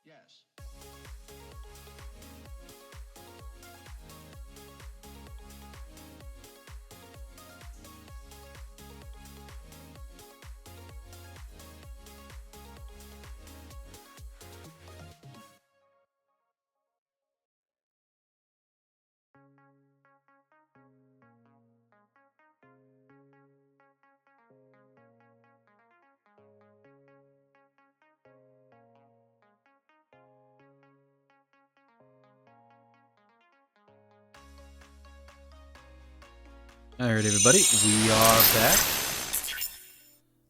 [SPEAKER 3] Yes.
[SPEAKER 2] All right, everybody, we are back.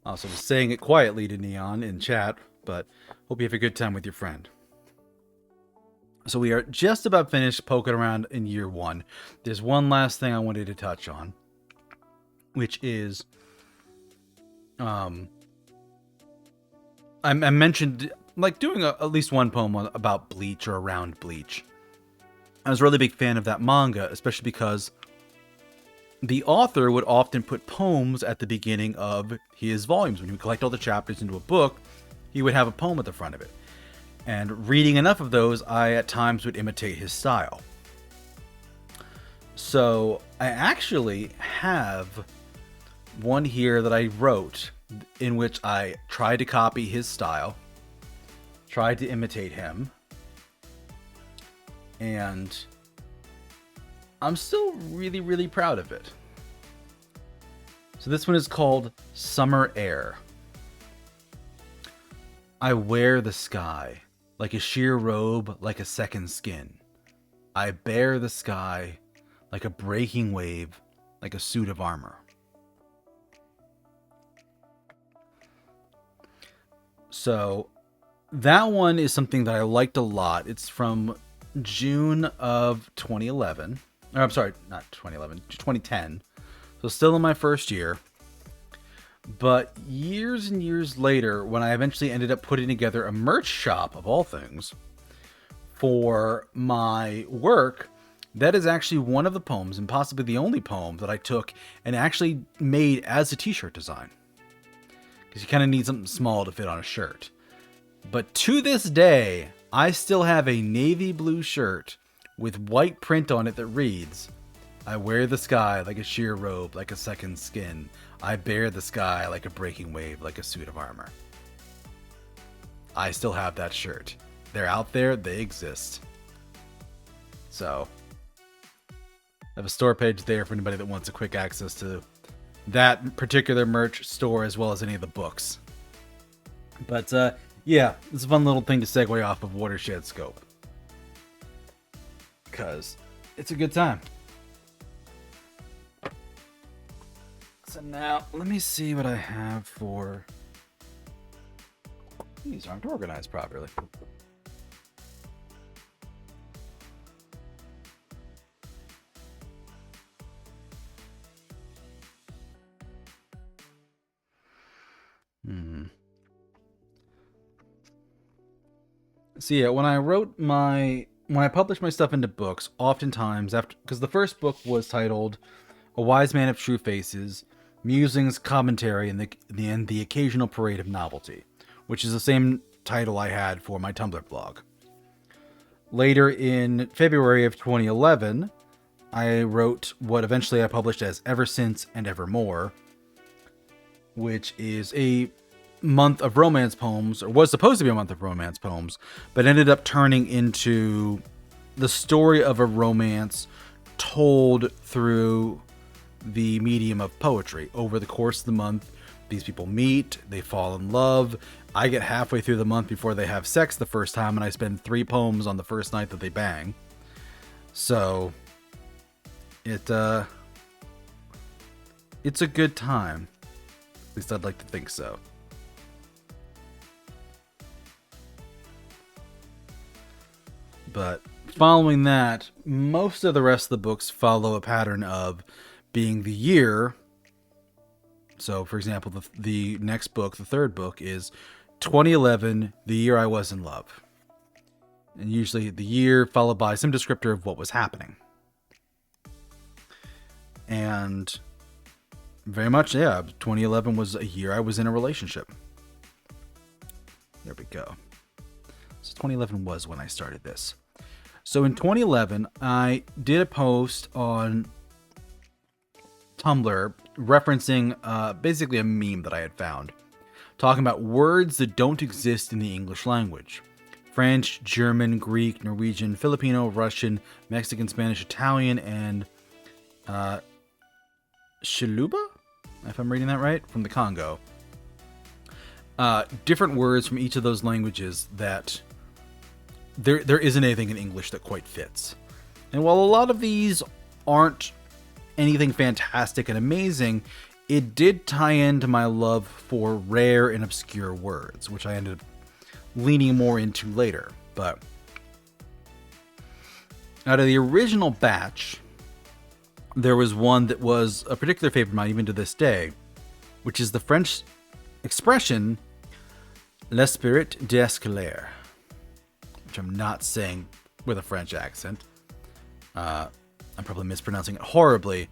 [SPEAKER 2] Also, was saying it quietly to Neon in chat, but hope you have a good time with your friend. So we are just about finished poking around in year one. There's one last thing I wanted to touch on, which is, I mentioned like doing at least one poem about Bleach or around Bleach. I was a really big fan of that manga, especially because the author would often put poems at the beginning of his volumes. When he would collect all the chapters into a book, he would have a poem at the front of it. And reading enough of those, I at times would imitate his style. So I actually have one here that I wrote in which I tried to copy his style, tried to imitate him, and I'm still really, really proud of it. So this one is called Summer Air. I wear the sky like a sheer robe, like a second skin. I bear the sky like a breaking wave, like a suit of armor. So that one is something that I liked a lot. It's from June of 2011. Or, I'm sorry, not 2011, 2010. So still in my first year. But years and years later, when I eventually ended up putting together a merch shop, of all things, for my work, that is actually one of the poems, and possibly the only poem, that I took and actually made as a t-shirt design. Because you kind of need something small to fit on a shirt. But to this day, I still have a navy blue shirt with white print on it that reads, I wear the sky like a sheer robe, like a second skin. I bear the sky like a breaking wave, like a suit of armor. I still have that shirt. They're out there, they exist. So, I have a store page there for anybody that wants a quick access to that particular merch store, as well as any of the books. But, yeah, it's a fun little thing to segue off of Watershed Scope. Because it's a good time. So now, let me see what I have for... These aren't organized properly. So yeah, when I published my stuff into books, oftentimes because the first book was titled A Wise Man of True Faces, Musings, Commentary, and the Occasional Parade of Novelty, which is the same title I had for my Tumblr blog. Later in February of 2011, I wrote what eventually I published as Ever Since and Evermore, which is a month of romance poems, or was supposed to be a month of romance poems, but ended up turning into the story of a romance told through the medium of poetry. Over the course of the month, these people meet, they fall in love. I get halfway through the month before they have sex the first time, and I spend 3 poems on the first night that they bang. So it's a good time. At least I'd like to think so. But following that, most of the rest of the books follow a pattern of being the year. So, for example, the next book, the third book, is 2011, the year I was in love. And usually the year followed by some descriptor of what was happening. And very much, yeah, 2011 was a year I was in a relationship. There we go. So 2011 was when I started this. So in 2011, I did a post on Tumblr referencing basically a meme that I had found, talking about words that don't exist in the English language. French, German, Greek, Norwegian, Filipino, Russian, Mexican, Spanish, Italian, and Shiluba, if I'm reading that right, from the Congo. Different words from each of those languages that there isn't anything in English that quite fits. And while a lot of these aren't anything fantastic and amazing, it did tie into my love for rare and obscure words, which I ended up leaning more into later. But out of the original batch, there was one that was a particular favorite of mine even to this day, which is the French expression l'esprit d'escalier, which I'm not saying with a French accent. I'm probably mispronouncing it horribly,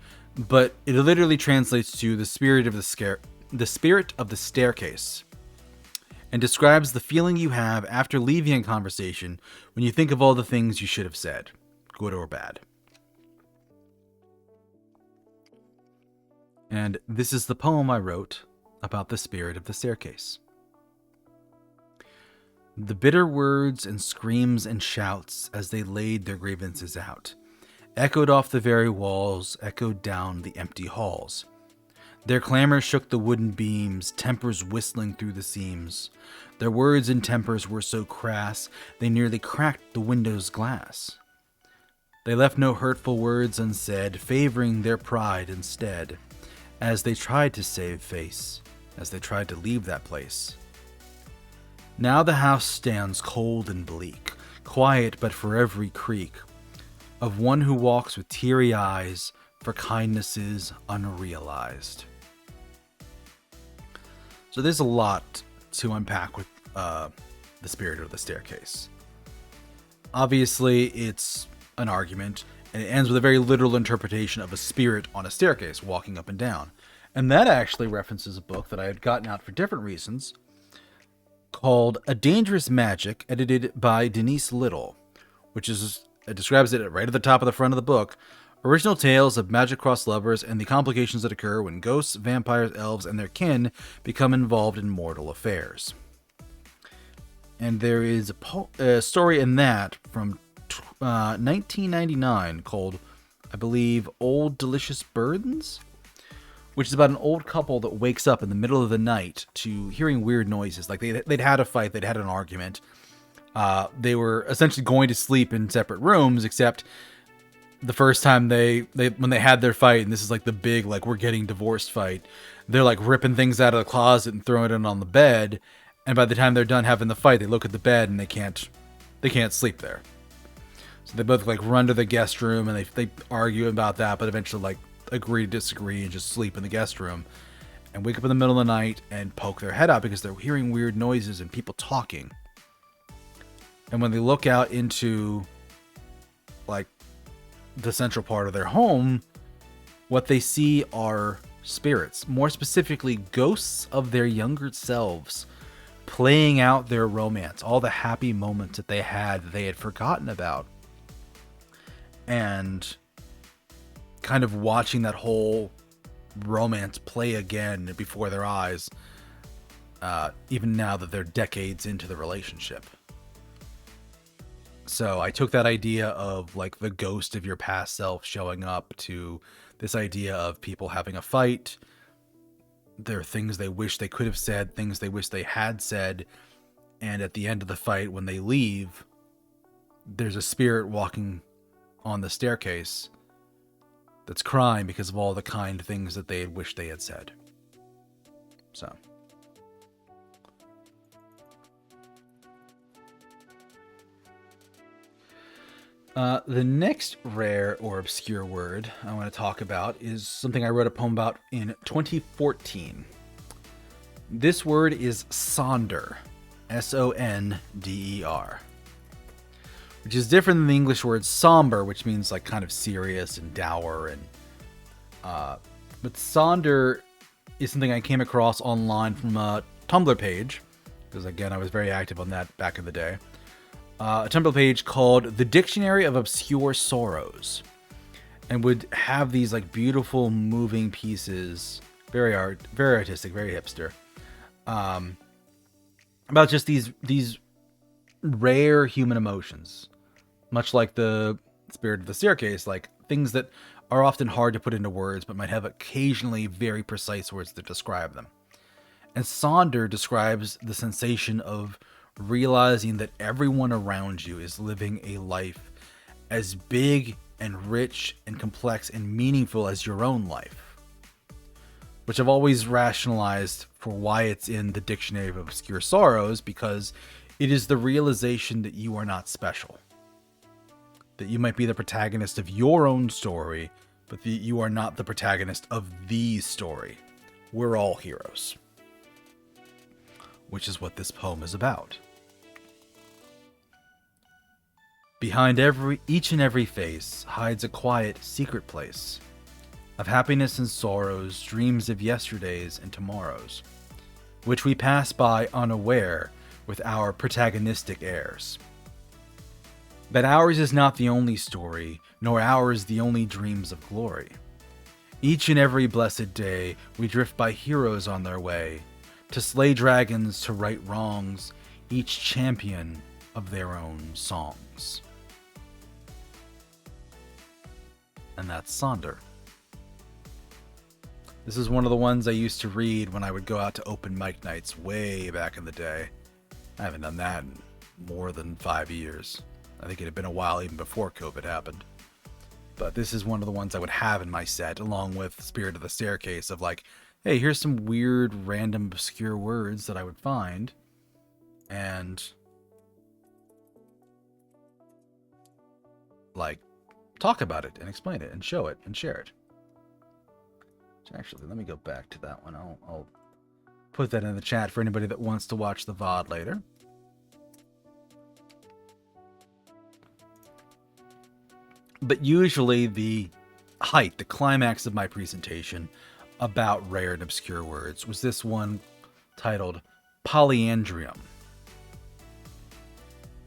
[SPEAKER 2] but it literally translates to the spirit of the staircase, and describes the feeling you have after leaving a conversation when you think of all the things you should have said, good or bad. And this is the poem I wrote about the spirit of the staircase. The bitter words and screams and shouts as they laid their grievances out, echoed off the very walls, echoed down the empty halls. Their clamor shook the wooden beams, tempers whistling through the seams. Their words and tempers were so crass, they nearly cracked the window's glass. They left no hurtful words unsaid, favoring their pride instead, as they tried to save face, as they tried to leave that place. Now the house stands cold and bleak, quiet but for every creak of one who walks with teary eyes for kindnesses unrealized. So there's a lot to unpack with the spirit of the staircase. Obviously, it's an argument, and it ends with a very literal interpretation of a spirit on a staircase walking up and down. And that actually references a book that I had gotten out for different reasons called A Dangerous Magic, edited by Denise Little, which describes it right at the top of the front of the book. Original tales of magic cross lovers and the complications that occur when ghosts, vampires, elves, and their kin become involved in mortal affairs. And there is a story in that from 1999 called, I believe, Old Delicious Burdens, which is about an old couple that wakes up in the middle of the night to hearing weird noises. Like they'd had a fight, they'd had an argument. They were essentially going to sleep in separate rooms, except the first time when they had their fight, and this is like the big, like, we're getting divorced fight, they're like ripping things out of the closet and throwing it on the bed. And by the time they're done having the fight, they look at the bed and they can't sleep there. So they both like run to the guest room and they argue about that, but eventually like agree to disagree and just sleep in the guest room and wake up in the middle of the night and poke their head out because they're hearing weird noises and people talking. And when they look out into like the central part of their home, what they see are spirits, more specifically ghosts of their younger selves, playing out their romance, all the happy moments that they had forgotten about, and kind of watching that whole romance play again before their eyes, even now that they're decades into the relationship. So I took that idea of like the ghost of your past self showing up to this idea of people having a fight. There are things they wish they could have said, things they wish they had said. And at the end of the fight, when they leave, there's a spirit walking on the staircase that's crying because of all the kind things that they had wished they had said. So. The next rare or obscure word I want to talk about is something I wrote a poem about in 2014. This word is sonder, S-O-N-D-E-R, which is different than the English word somber, which means like kind of serious and dour. And but sonder is something I came across online from a Tumblr page, because again, I was very active on that back in the day. A Tumblr page called The Dictionary of Obscure Sorrows, and would have these like beautiful moving pieces, very artistic, very hipster, about just these rare human emotions, much like the spirit of the staircase, like things that are often hard to put into words, but might have occasionally very precise words that describe them. And sonder describes the sensation of realizing that everyone around you is living a life as big and rich and complex and meaningful as your own life, which I've always rationalized for why it's in the Dictionary of Obscure Sorrows, because it is the realization that you are not special, that you might be the protagonist of your own story, but that you are not the protagonist of the story. We're all heroes, which is what this poem is about. Behind each and every face hides a quiet, secret place of happiness and sorrows, dreams of yesterdays and tomorrows, which we pass by unaware with our protagonistic airs. But ours is not the only story, nor ours the only dreams of glory. Each and every blessed day we drift by heroes on their way, to slay dragons, to right wrongs, each champion of their own songs. and that's Sonder. This is one of the ones I used to read when I would go out to open mic nights way back in the day. I haven't done that in more than 5 years. I think it had been a while even before COVID happened. But this is one of the ones I would have in my set, along with Spirit of the Staircase, of like, hey, here's some weird, random, obscure words that I would find, and like talk about it and explain it and show it and share it. Actually, let me go back to that one. I'll put that in the chat for anybody that wants to watch the VOD later. But usually the height, the climax of my presentation about rare and obscure words was this one titled Polyandrium.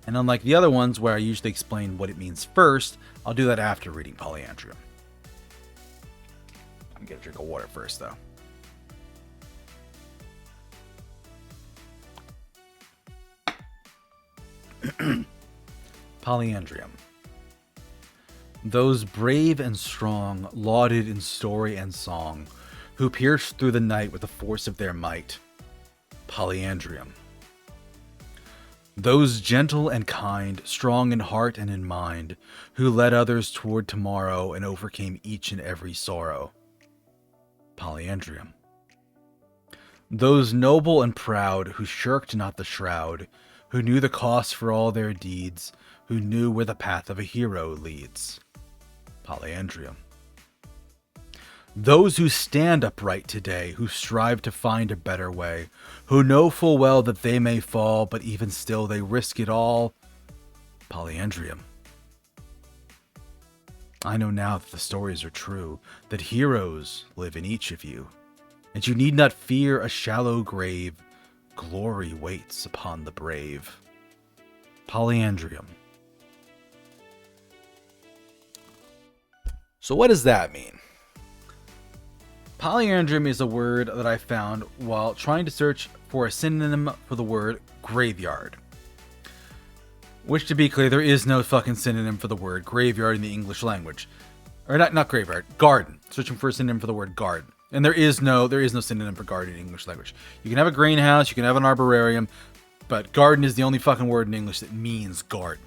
[SPEAKER 2] And unlike the other ones where I usually explain what it means first, I'll do that after reading Polyandrium. I'm gonna get a drink of water first, though. Polyandrium. Those brave and strong, lauded in story and song, who pierced through the night with the force of their might. Polyandrium. Those gentle and kind, strong in heart and in mind, who led others toward tomorrow and overcame each and every sorrow. Polyandrium. Those noble and proud, who shirked not the shroud, who knew the cost for all their deeds, who knew where the path of a hero leads. Polyandrium. Those who stand upright today, who strive to find a better way, who know full well that they may fall, but even still they risk it all. Polyandrium. I know now that the stories are true, that heroes live in each of you, and you need not fear a shallow grave. Glory waits upon the brave. Polyandrium. So what does that mean? Polyandrium is a word that I found while trying to search for a synonym for the word graveyard. Which, to be clear, there is no fucking synonym for the word graveyard in the English language. Or not graveyard, garden. Searching for a synonym for the word garden. And there is no synonym for garden in English language. You can have a greenhouse, you can have an arborarium, but garden is the only fucking word in English that means garden.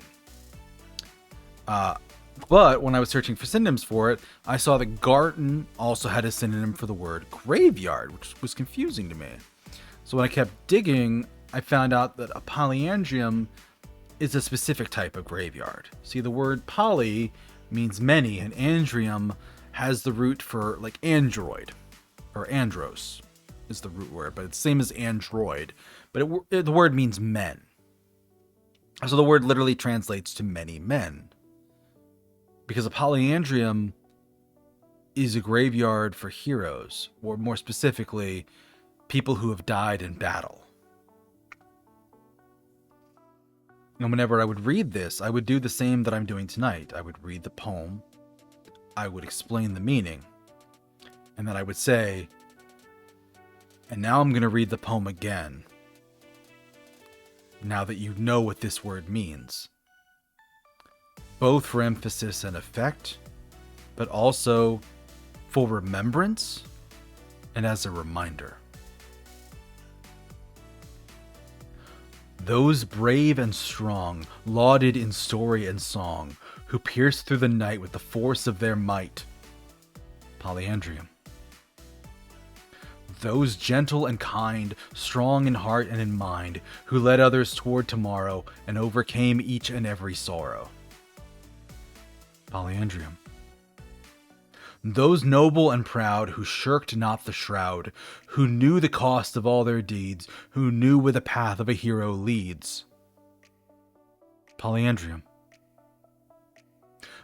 [SPEAKER 2] But when I was searching for synonyms for it, I saw that garden also had a synonym for the word graveyard, which was confusing to me. So when I kept digging, I found out that a polyandrium is a specific type of graveyard. See, the word poly means many, and andrium has the root for like android, or andros is the root word, but it's the same as android, but the word means men. So the word literally translates to many men. Because a polyandrium is a graveyard for heroes, or more specifically, people who have died in battle. And whenever I would read this, I would do the same that I'm doing tonight. I would read the poem, I would explain the meaning, and then I would say, and now I'm going to read the poem again, now that you know what this word means. Both for emphasis and effect, but also for remembrance and as a reminder. Those brave and strong, lauded in story and song, who pierced through the night with the force of their might. Polyandrium. Those gentle and kind, strong in heart and in mind, who led others toward tomorrow and overcame each and every sorrow. Polyandrium. Those noble and proud who shirked not the shroud, who knew the cost of all their deeds, who knew where the path of a hero leads. Polyandrium.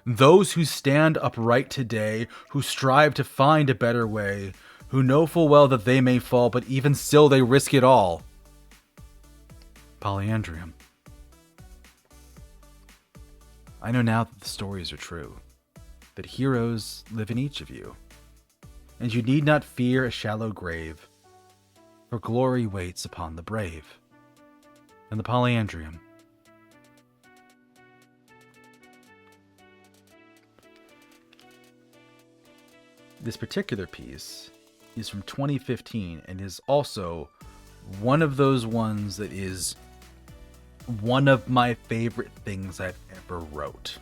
[SPEAKER 2] Those who stand upright today, who strive to find a better way, who know full well that they may fall, but even still they risk it all. Polyandrium. I know now that the stories are true, that heroes live in each of you, and you need not fear a shallow grave, for glory waits upon the brave. And the Polyandrium. This particular piece is from 2015 and is also one of those ones that is one of my favorite things I've ever wrote.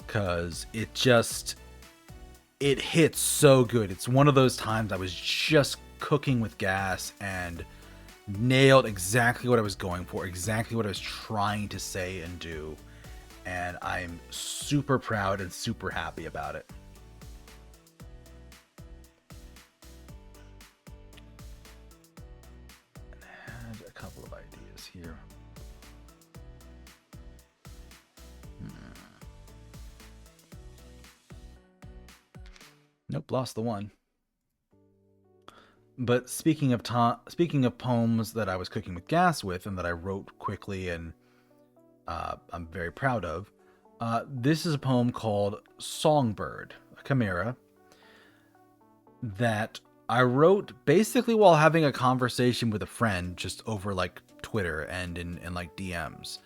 [SPEAKER 2] Because it hits so good. It's one of those times I was just cooking with gas and nailed exactly what I was going for, exactly what I was trying to say and do. And I'm super proud and super happy about it. And I had a couple of ideas here. Nope, lost the one. But speaking of poems that I was cooking with gas with and that I wrote quickly and I'm very proud of, this is a poem called Songbird, a chimera, that I wrote basically while having a conversation with a friend just over like Twitter and in like DMs.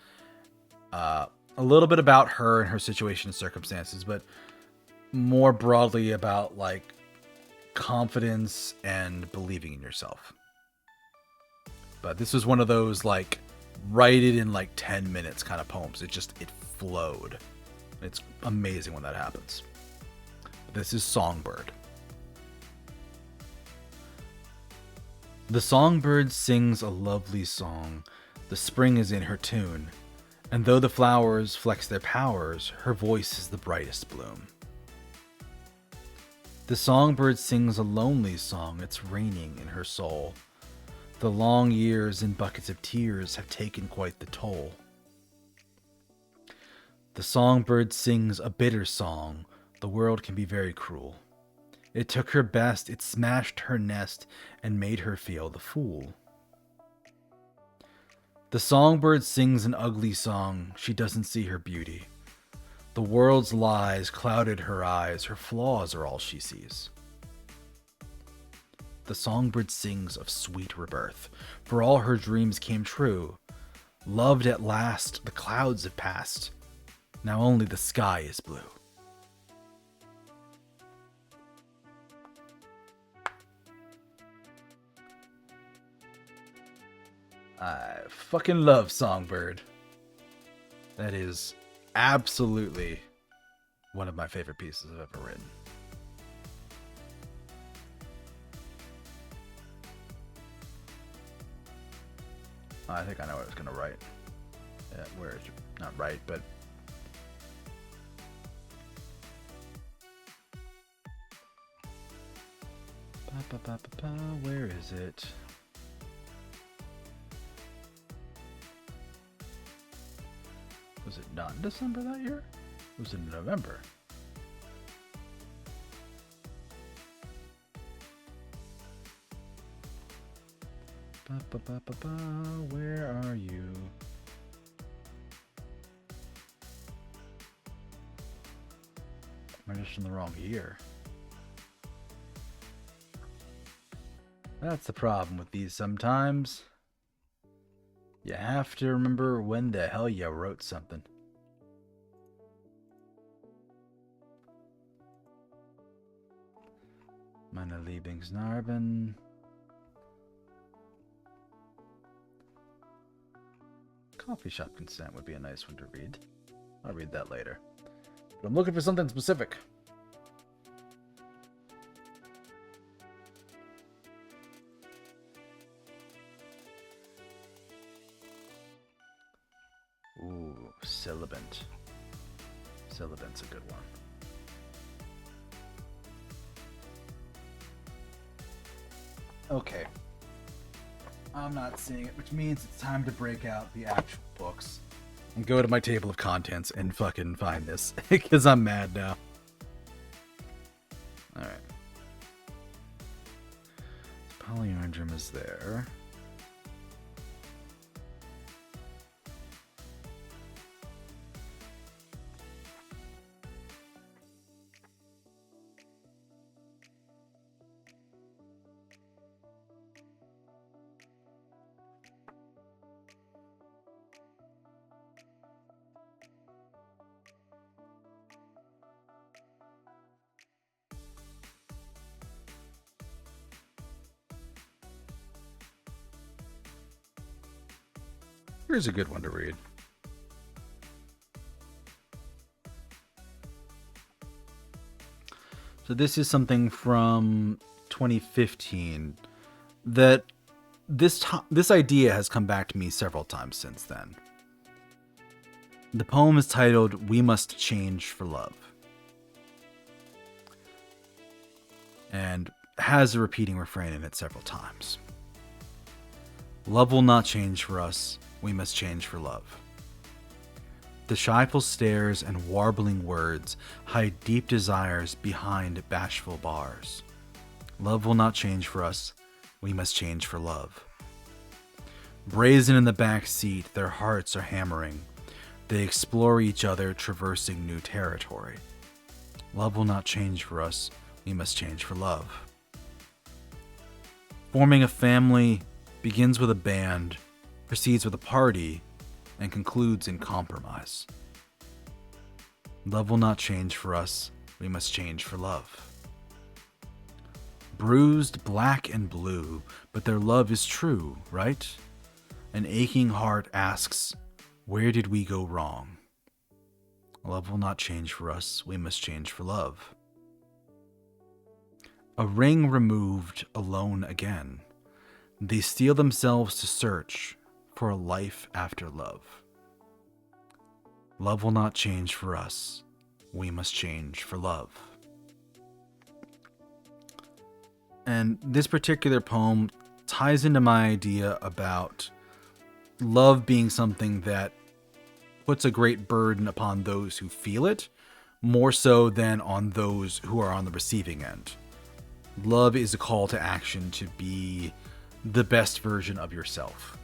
[SPEAKER 2] A little bit about her and her situation and circumstances, but more broadly about like confidence and believing in yourself. But this was one of those like write it in like 10 minutes kind of poems. It flowed. It's amazing when that happens. This is Songbird. The songbird sings a lovely song. The spring is in her tune. And though the flowers flex their powers, her voice is the brightest bloom. The songbird sings a lonely song, it's raining in her soul. The long years and buckets of tears have taken quite the toll. The songbird sings a bitter song, the world can be very cruel. It took her best, it smashed her nest, and made her feel the fool. The songbird sings an ugly song, she doesn't see her beauty. The world's lies clouded her eyes, her flaws are all she sees. The songbird sings of sweet rebirth, for all her dreams came true. Loved at last, the clouds have passed, now only the sky is blue. I fucking love Songbird. That is absolutely one of my favorite pieces I've ever written. I think I know what I was going to write. Yeah, where is it? Not write, but... Where is it? Was it not in December that year? It was in November. Where are you? Am I just in the wrong year? That's the problem with these sometimes. You have to remember when the hell you wrote something. Meine Lieblingsnarben. Coffee shop consent would be a nice one to read. I'll read that later. But I'm looking for something specific. Ooh, Syllabant. Syllabant's a good one. Okay. I'm not seeing it, which means it's time to break out the actual books and go to my table of contents and fucking find this, because I'm mad now. Alright. Polyandrum is there. Here's a good one to read. So this is something from 2015 that this idea has come back to me several times since then. The poem is titled "We Must Change for Love" and has a repeating refrain in it several times. Love will not change for us, we must change for love. The shyful stares and warbling words hide deep desires behind bashful bars. Love will not change for us, we must change for love. Brazen in the back seat, their hearts are hammering. They explore each other, traversing new territory. Love will not change for us, we must change for love. Forming a family begins with a band, proceeds with a party, and concludes in compromise. Love will not change for us, we must change for love. Bruised, black, and blue, but their love is true, right? An aching heart asks, where did we go wrong? Love will not change for us, we must change for love. A ring removed, alone again. They steel themselves to search for a life after love. Love will not change for us, we must change for love. And this particular poem ties into my idea about love being something that puts a great burden upon those who feel it, more so than on those who are on the receiving end. Love is a call to action to be the best version of yourself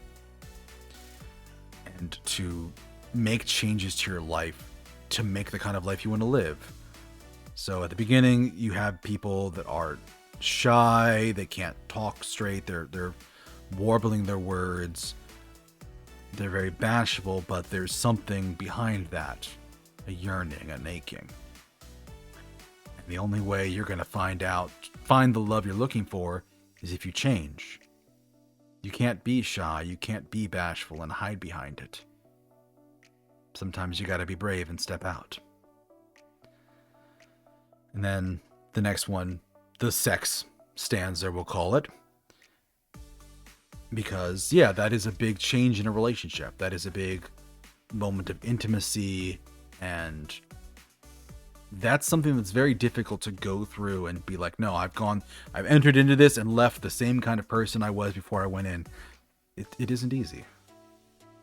[SPEAKER 2] and to make changes to your life to make the kind of life you want to live. So at the beginning, you have people that are shy, they can't talk straight, they're warbling their words, they're very bashful, but there's something behind that, a yearning, an aching. And the only way you're going to find the love you're looking for is if you change. You can't be shy, you can't be bashful and hide behind it. Sometimes you gotta be brave and step out. And then the next one, the sex stanza, we'll call it. Because, yeah, that is a big change in a relationship. That is a big moment of intimacy, and that's something that's very difficult to go through and be like, no, I've entered into this and left the same kind of person I was before I went in. It isn't easy.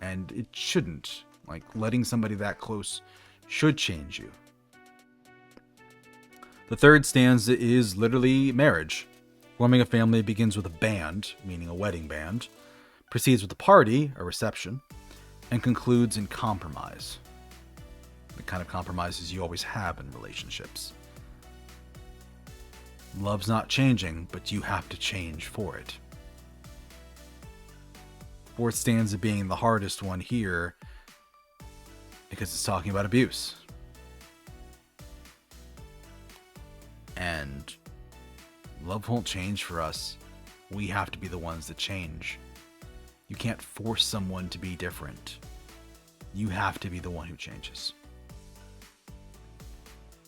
[SPEAKER 2] And it shouldn't. Like, letting somebody that close should change you. The third stanza is literally marriage. Forming a family begins with a band, meaning a wedding band, proceeds with a party, a reception, and concludes in compromise. The kind of compromises you always have in relationships. Love's not changing, but you have to change for it. Fourth stanza being the hardest one here, because it's talking about abuse. And love won't change for us. We have to be the ones that change. You can't force someone to be different. You have to be the one who changes.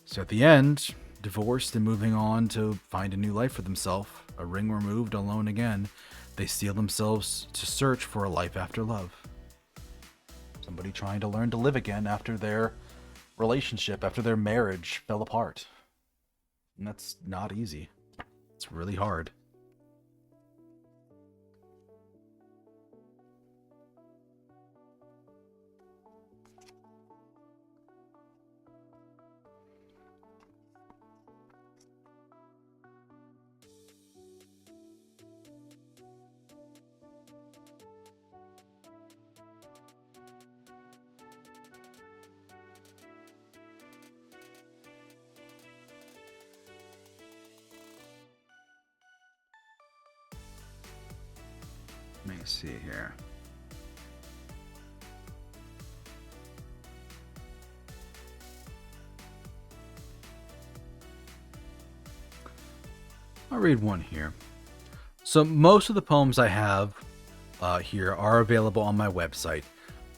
[SPEAKER 2] So at the end, divorced and moving on to find a new life for themselves, a ring removed, alone again, they steel themselves to search for a life after love. Somebody trying to learn to live again after their relationship, after their marriage fell apart. And that's not easy. It's really hard. Let me see here. I'll read one here. So most of the poems I have here are available on my website.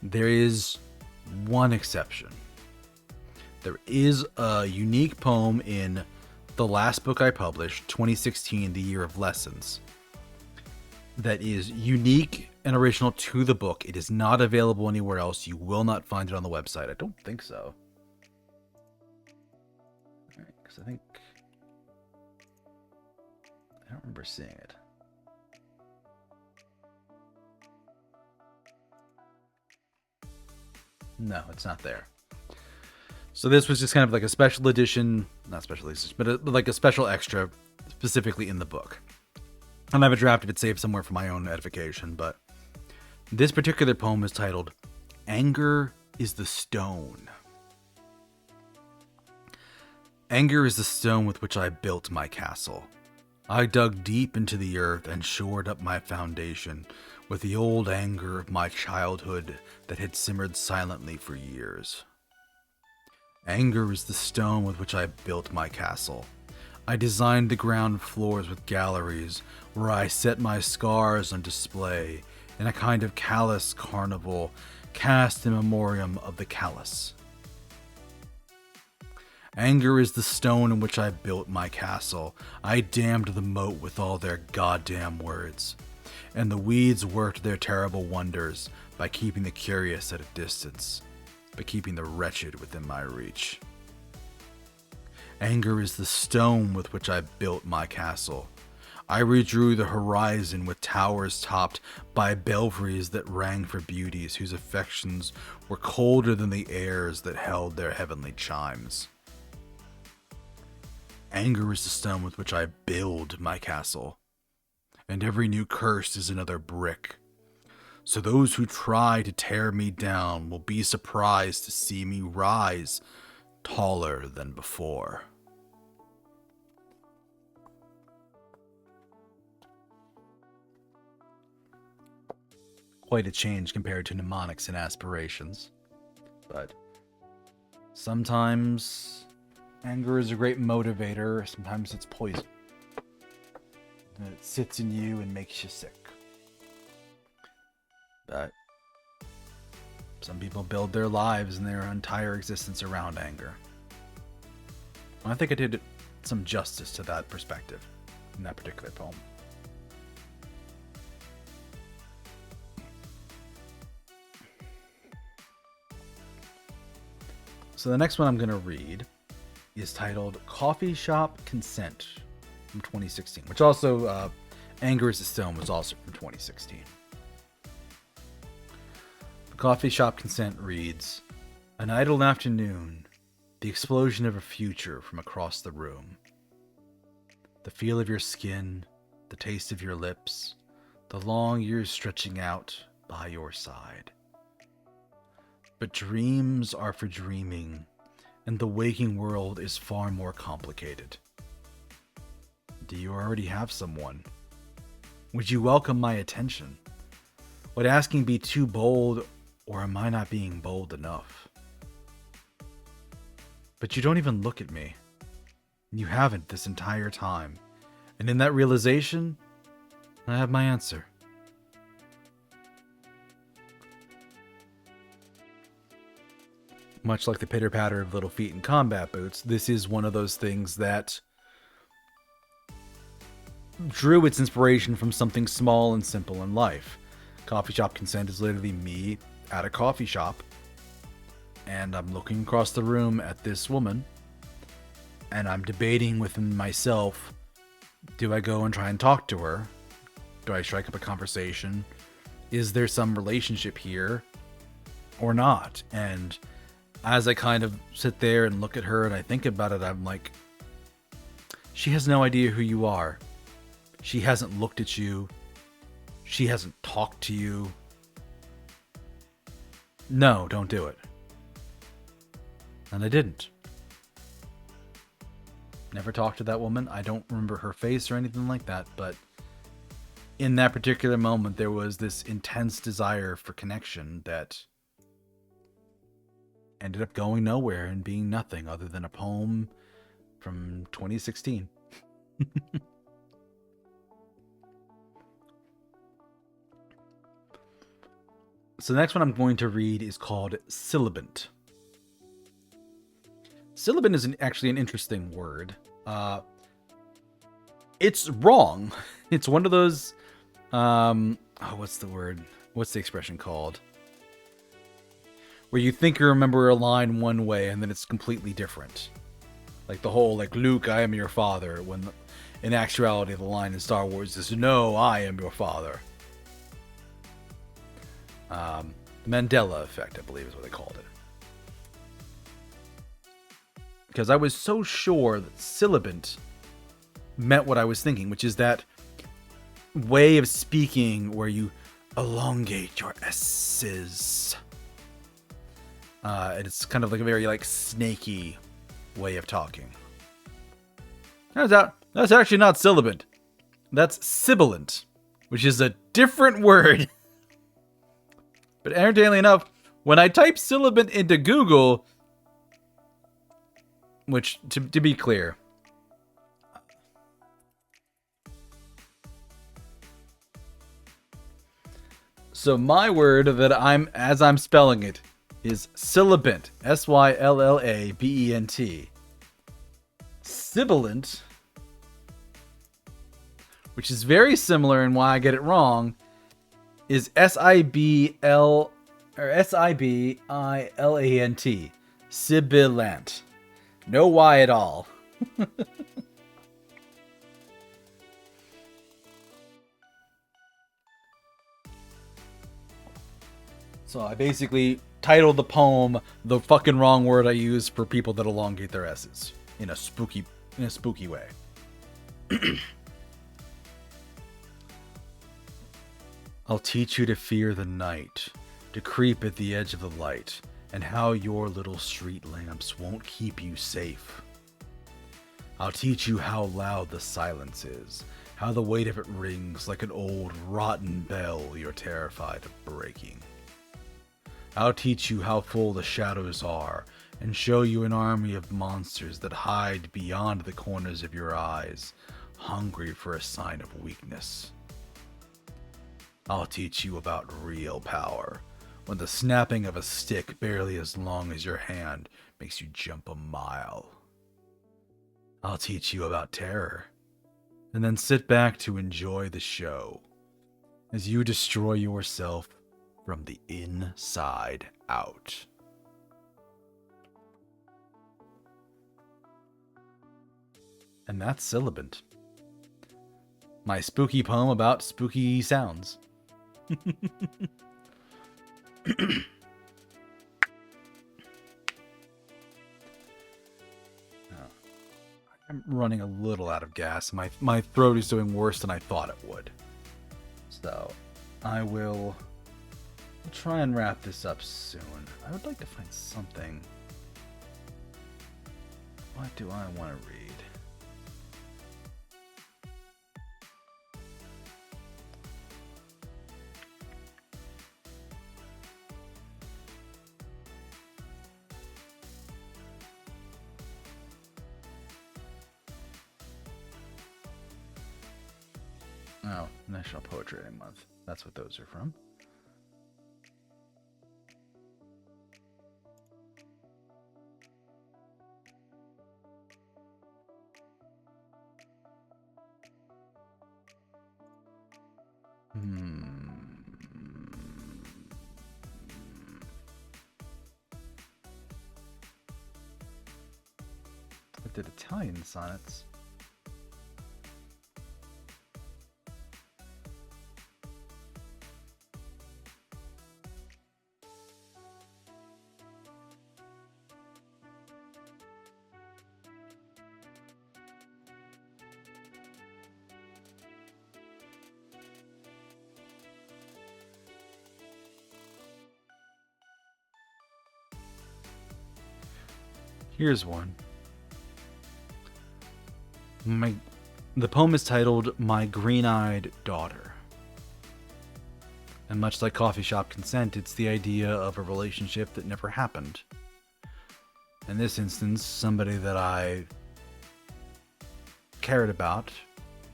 [SPEAKER 2] There is one exception. There is a unique poem in the last book I published, 2016, The Year of Lessons, that is unique and original to the book. It is not available anywhere else. You will not find it on the website. I don't think so. Because I don't remember seeing it. No, it's not there. So this was just kind of like a special edition, not special edition, but like a special extra specifically in the book. And I have a draft of it saved somewhere for my own edification, but this particular poem is titled, Anger is the Stone. Anger is the stone with which I built my castle. I dug deep into the earth and shored up my foundation with the old anger of my childhood that had simmered silently for years. Anger is the stone with which I built my castle. I designed the ground floors with galleries where I set my scars on display in a kind of callous carnival cast in memoriam of the callous. Anger is the stone in which I built my castle. I dammed the moat with all their goddamn words, and the weeds worked their terrible wonders by keeping the curious at a distance, by keeping the wretched within my reach. Anger is the stone with which I built my castle. I redrew the horizon with towers topped by belfries that rang for beauties whose affections were colder than the airs that held their heavenly chimes. Anger is the stone with which I build my castle, and every new curse is another brick. So those who try to tear me down will be surprised to see me rise taller than before. Quite a change compared to mnemonics and aspirations, but sometimes anger is a great motivator, sometimes it's poison. And it sits in you and makes you sick. But some people build their lives and their entire existence around anger. And I think I did some justice to that perspective in that particular poem. So the next one I'm going to read is titled Coffee Shop Consent from 2016, which also, Anger is the Stone was also from 2016. The Coffee Shop Consent reads, An idle afternoon, the explosion of a future from across the room. The feel of your skin, the taste of your lips, the long years stretching out by your side. But dreams are for dreaming, and the waking world is far more complicated. Do you already have someone? Would you welcome my attention? Would asking be too bold, or am I not being bold enough? But you don't even look at me. You haven't this entire time. And in that realization, I have my answer. Much like the pitter-patter of little feet in combat boots, this is one of those things that drew its inspiration from something small and simple in life. Coffee Shop Consent is literally me at a coffee shop, and I'm looking across the room at this woman, and I'm debating within myself, do I go and try and talk to her? Do I strike up a conversation? Is there some relationship here or not? And as I kind of sit there and look at her and I think about it, I'm like, she has no idea who you are. She hasn't looked at you. She hasn't talked to you. No, don't do it. And I didn't. Never talked to that woman. I don't remember her face or anything like that, but in that particular moment, there was this intense desire for connection that ended up going nowhere and being nothing other than a poem from 2016. So the next one I'm going to read is called Syllabant. Syllabant is actually an interesting word. It's wrong. It's one of those... what's the word? What's the expression called? Where you think you remember a line one way and then it's completely different. Like the whole, like, Luke, I am your father, when in actuality the line in Star Wars is, no, I am your father. The Mandela effect, I believe is what they called it. Because I was so sure that Syllabant meant what I was thinking, which is that way of speaking where you elongate your S's. And it's kind of like a very, like, snaky way of talking. Turns out, that's actually not Syllabant. That's sibilant, which is a different word. But entertainingly enough, when I type Syllabant into Google, which, to be clear, so my word that as I'm spelling it, is Syllabant. Syllabent. Sibilant, which is very similar, and why I get it wrong, is Sibilant. Sibilant. No Y at all. So I basically titled the poem the fucking wrong word I use for people that elongate their S's in a spooky way. I'll teach you to fear the night, to creep at the edge of the light, and how your little street lamps won't keep you safe. I'll teach you how loud the silence is, how the weight of it rings like an old rotten bell you're terrified of breaking. I'll teach you how full the shadows are, and show you an army of monsters that hide beyond the corners of your eyes, hungry for a sign of weakness. I'll teach you about real power, when the snapping of a stick barely as long as your hand makes you jump a mile. I'll teach you about terror, and then sit back to enjoy the show, as you destroy yourself from the inside out. And that's Syllabant. My spooky poem about spooky sounds. I'm running a little out of gas. My throat is doing worse than I thought it would. So, I will try and wrap this up soon. I would like to find something. What do I want to read? Oh, National Poetry Month. That's what those are from. I did Italian sonnets. Here's one. The poem is titled My Green-Eyed Daughter. And much like coffee shop consent, it's the idea of a relationship that never happened. In this instance, somebody that I cared about,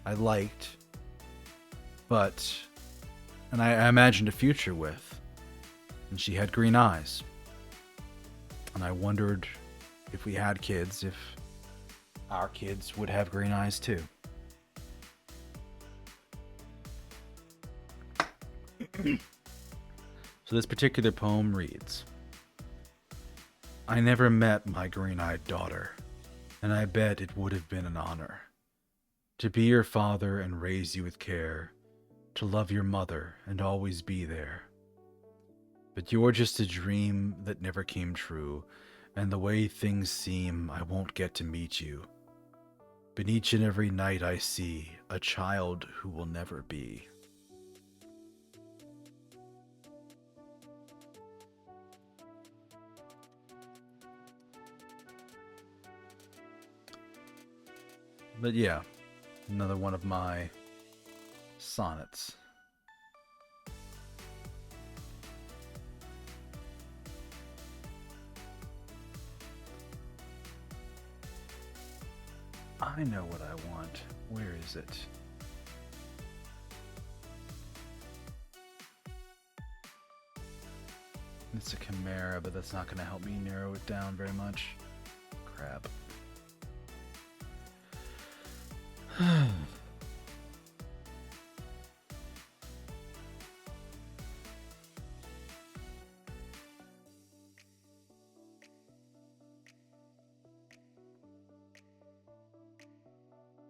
[SPEAKER 2] I liked, and I imagined a future with, and she had green eyes. And I wondered if we had kids, if our kids would have green eyes too. So this particular poem reads, I never met my green-eyed daughter, and I bet it would have been an honor to be your father and raise you with care, to love your mother and always be there. But you're just a dream that never came true, and the way things seem, I won't get to meet you. But each and every night I see a child who will never be. But yeah, another one of my sonnets. I know what I want. Where is it? It's a chimera, but that's not going to help me narrow it down very much. Crap.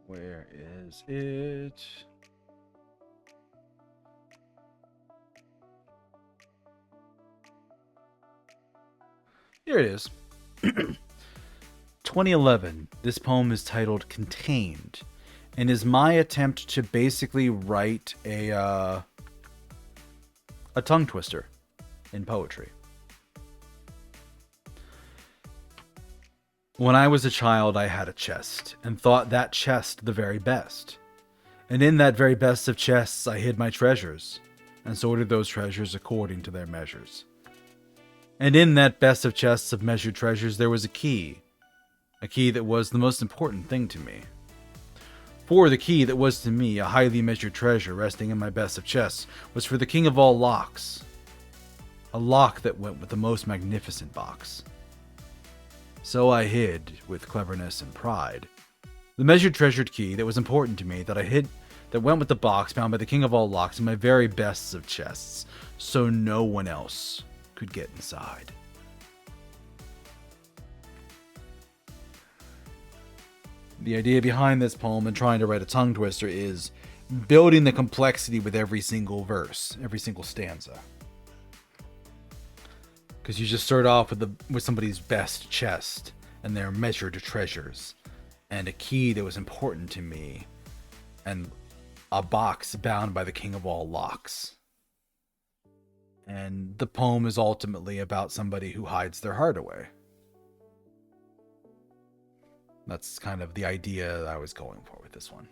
[SPEAKER 2] Where is it? Here it is. 2011. This poem is titled Contained, and is my attempt to basically write a tongue twister in poetry. When I was a child, I had a chest, and thought that chest the very best. And in that very best of chests, I hid my treasures, and sorted those treasures according to their measures. And in that best of chests of measured treasures, there was a key that was the most important thing to me. For the key that was to me a highly measured treasure resting in my best of chests was for the king of all locks, a lock that went with the most magnificent box. So I hid, with cleverness and pride, the measured treasured key that was important to me that I hid, that went with the box bound by the king of all locks in my very best of chests, so no one else could get inside. The idea behind this poem and trying to write a tongue twister is building the complexity with every single verse, every single stanza. Because you just start off with somebody's best chest and their measured treasures, and a key that was important to me, and a box bound by the king of all locks. And the poem is ultimately about somebody who hides their heart away. That's kind of the idea that I was going for with this one.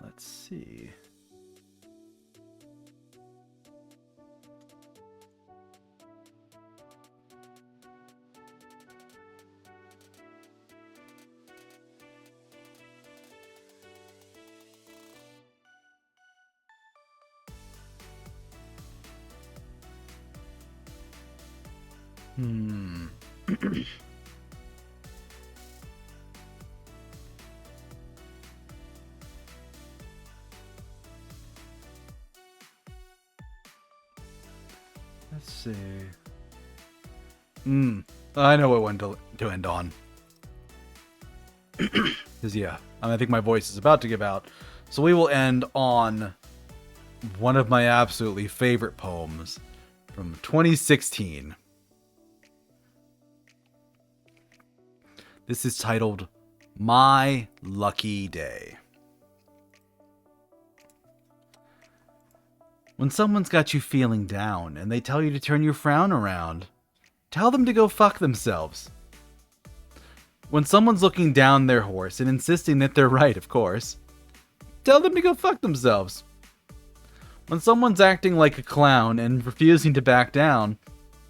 [SPEAKER 2] Let's see. Let's see. I know what one to end on. Because yeah, I think my voice is about to give out. So we will end on one of my absolutely favorite poems from 2016. This is titled My Lucky Day. When someone's got you feeling down and they tell you to turn your frown around, tell them to go fuck themselves. When someone's looking down their horse and insisting that they're right, of course, tell them to go fuck themselves. When someone's acting like a clown and refusing to back down,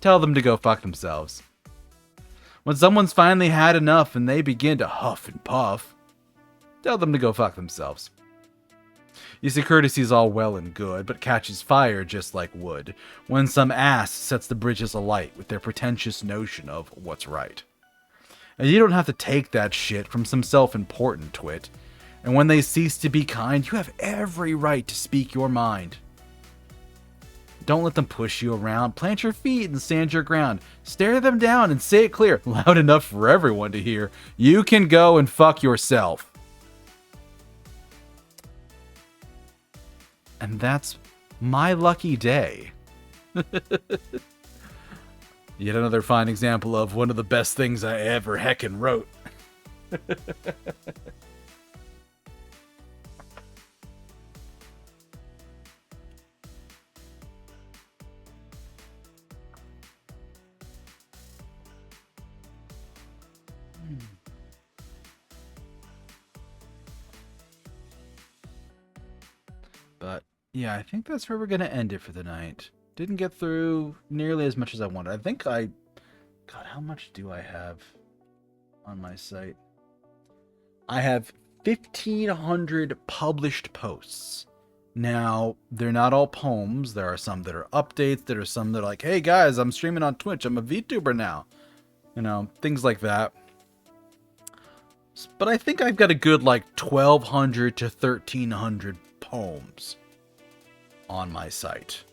[SPEAKER 2] tell them to go fuck themselves. When someone's finally had enough and they begin to huff and puff, tell them to go fuck themselves. You see, courtesy's all well and good, but catches fire just like wood, when some ass sets the bridges alight with their pretentious notion of what's right. And you don't have to take that shit from some self-important twit. And when they cease to be kind, you have every right to speak your mind. Don't let them push you around. Plant your feet and stand your ground. Stare them down and say it clear, loud enough for everyone to hear. You can go and fuck yourself. And that's my lucky day. Yet another fine example of one of the best things I ever heckin' wrote. But yeah, I think that's where we're going to end it for the night. Didn't get through nearly as much as I wanted. I think God, how much do I have on my site? I have 1,500 published posts. Now, they're not all poems. There are some that are updates. There are some that are like, hey guys, I'm streaming on Twitch. I'm a VTuber now. You know, things like that. But I think I've got a good like 1,200 to 1,300 poems on my site.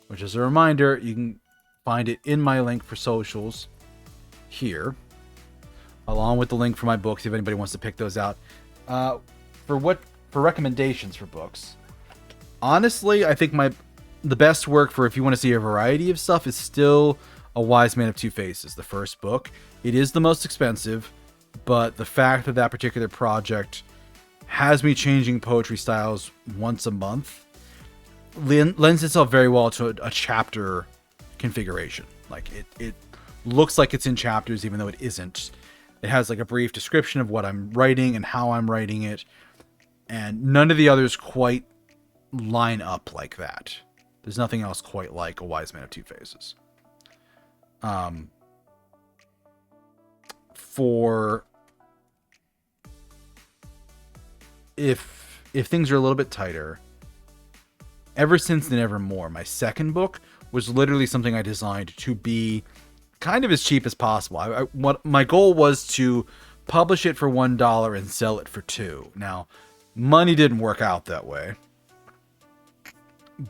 [SPEAKER 2] Which, as a reminder, you can find it in my link for socials here, along with the link for my books if anybody wants to pick those out. For recommendations for books, honestly, I think the best work for if you want to see a variety of stuff is still A Wise Man of Two Faces, the first book. It is the most expensive, but the fact that that particular project has me changing poetry styles once a month lends itself very well to a chapter configuration. Like it looks like it's in chapters even though it isn't. It has like a brief description of what I'm writing and how I'm writing it, and none of the others quite line up like that. There's nothing else quite like A Wise Man of Two Faces. For if things are a little bit tighter, Ever Since and Evermore, my second book, was literally something I designed to be kind of as cheap as possible. What my goal was to publish it for $1 and sell it for $2. Now, money didn't work out that way,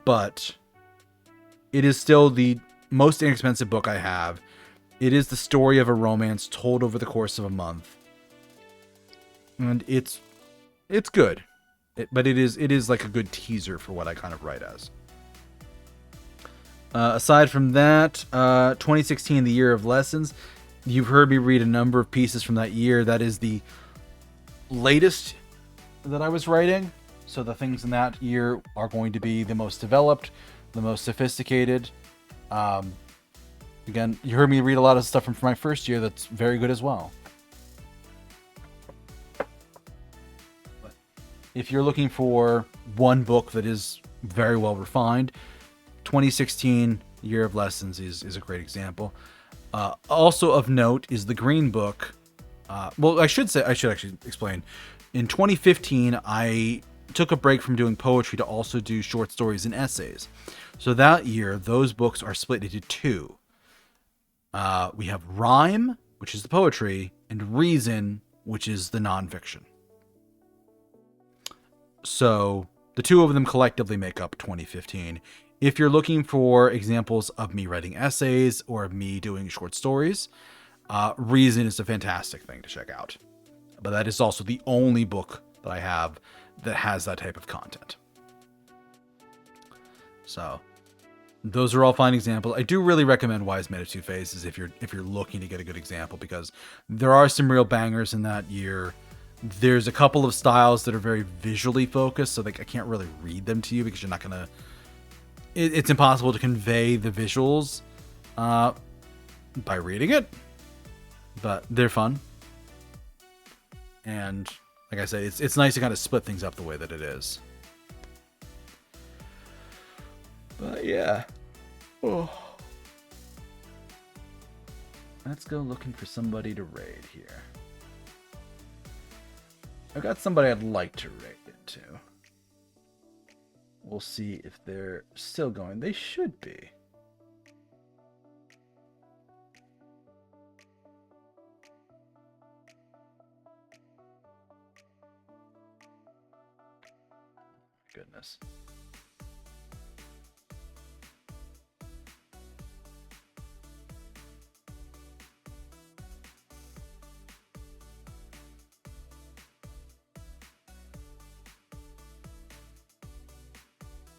[SPEAKER 2] but it is still the most inexpensive book I have. It is the story of a romance told over the course of a month, and it's good. But it is like a good teaser for what I kind of write as. Aside from that, 2016, the year of lessons. You've heard me read a number of pieces from that year. That is the latest that I was writing. So the things in that year are going to be the most developed, the most sophisticated. Again, you heard me read a lot of stuff from my first year that's very good as well. If you're looking for one book that is very well refined, 2016, Year of Lessons is a great example. Also of note is the Green Book. Well, I should actually explain. In 2015, I took a break from doing poetry to also do short stories and essays. So that year, those books are split into two. We have Rhyme, which is the poetry, and Reason, which is the nonfiction. So the two of them collectively make up 2015. If you're looking for examples of me writing essays or of me doing short stories, Reason is a fantastic thing to check out. But that is also the only book that I have that has that type of content. So those are all fine examples. I do really recommend Wise Man of Two Faces if you're looking to get a good example, because there are some real bangers in that year. There's a couple of styles that are very visually focused, so I can't really read them to you because you're not gonna. It's impossible to convey the visuals by reading it, but they're fun. And like I said, it's nice to kind of split things up the way that it is. But yeah. Oh. Let's go looking for somebody to raid here. I've got somebody I'd like to raid into. we'll see if they're still going. They should be. Goodness.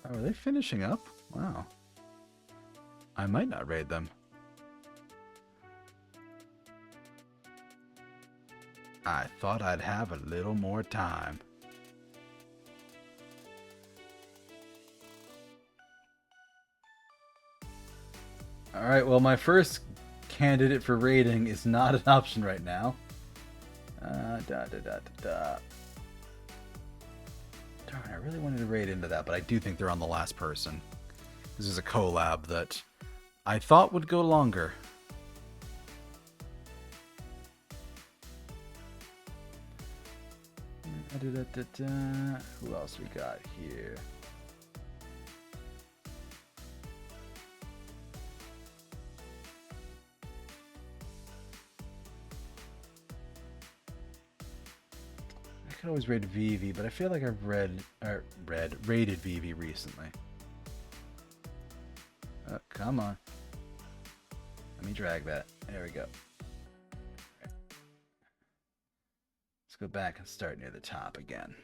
[SPEAKER 2] Oh, are they finishing up? Wow. I might not raid them. I thought I'd have a little more time. Alright, well, my first candidate for raiding is not an option right now. Darn, I really wanted to raid into that, but I do think they're on the last person. This is a collab that I thought would go longer. Who else we got here? I could always raid Vivi, but I feel like I've raided Vivi recently. Oh, come on. Let me drag that. There we go. Right. Let's go back and start near the top again.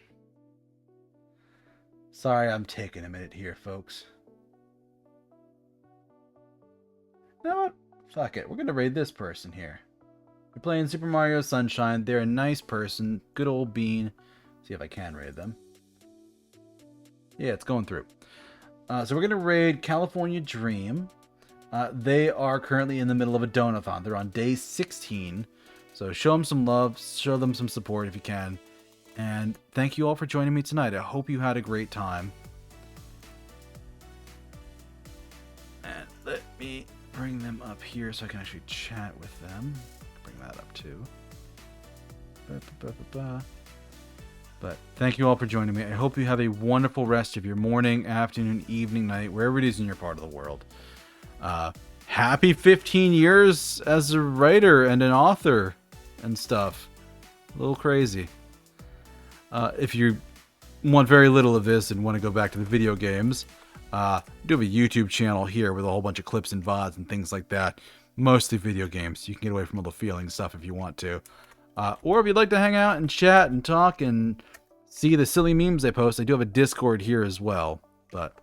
[SPEAKER 2] Sorry, I'm taking a minute here, folks. You know what? Fuck it. We're going to raid this person here. We're playing Super Mario Sunshine. They're a nice person. Good old bean. See if I can raid them. Yeah, it's going through. So we're going to raid California Dream. They are currently in the middle of a donathon. They're on day 16. So show them some love. Show them some support if you can. And thank you all for joining me tonight. I hope you had a great time. And let me bring them up here so I can actually chat with them. Bring that up too. But thank you all for joining me. I hope you have a wonderful rest of your morning, afternoon, evening, night, wherever it is in your part of the world. Happy 15 years as a writer and an author and stuff. A little crazy. If you want very little of this and want to go back to the video games, I do have a YouTube channel here with a whole bunch of clips and VODs and things like that. Mostly video games. You can get away from all the feeling stuff if you want to. Or if you'd like to hang out and chat and talk and see the silly memes I post, I do have a Discord here as well. But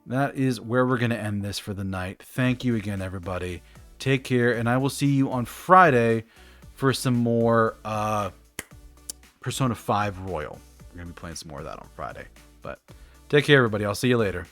[SPEAKER 2] that is where we're going to end this for the night. Thank you again, everybody. Take care, and I will see you on Friday for some more Persona 5 Royal. We're going to be playing some more of that on Friday. But take care, everybody. I'll see you later.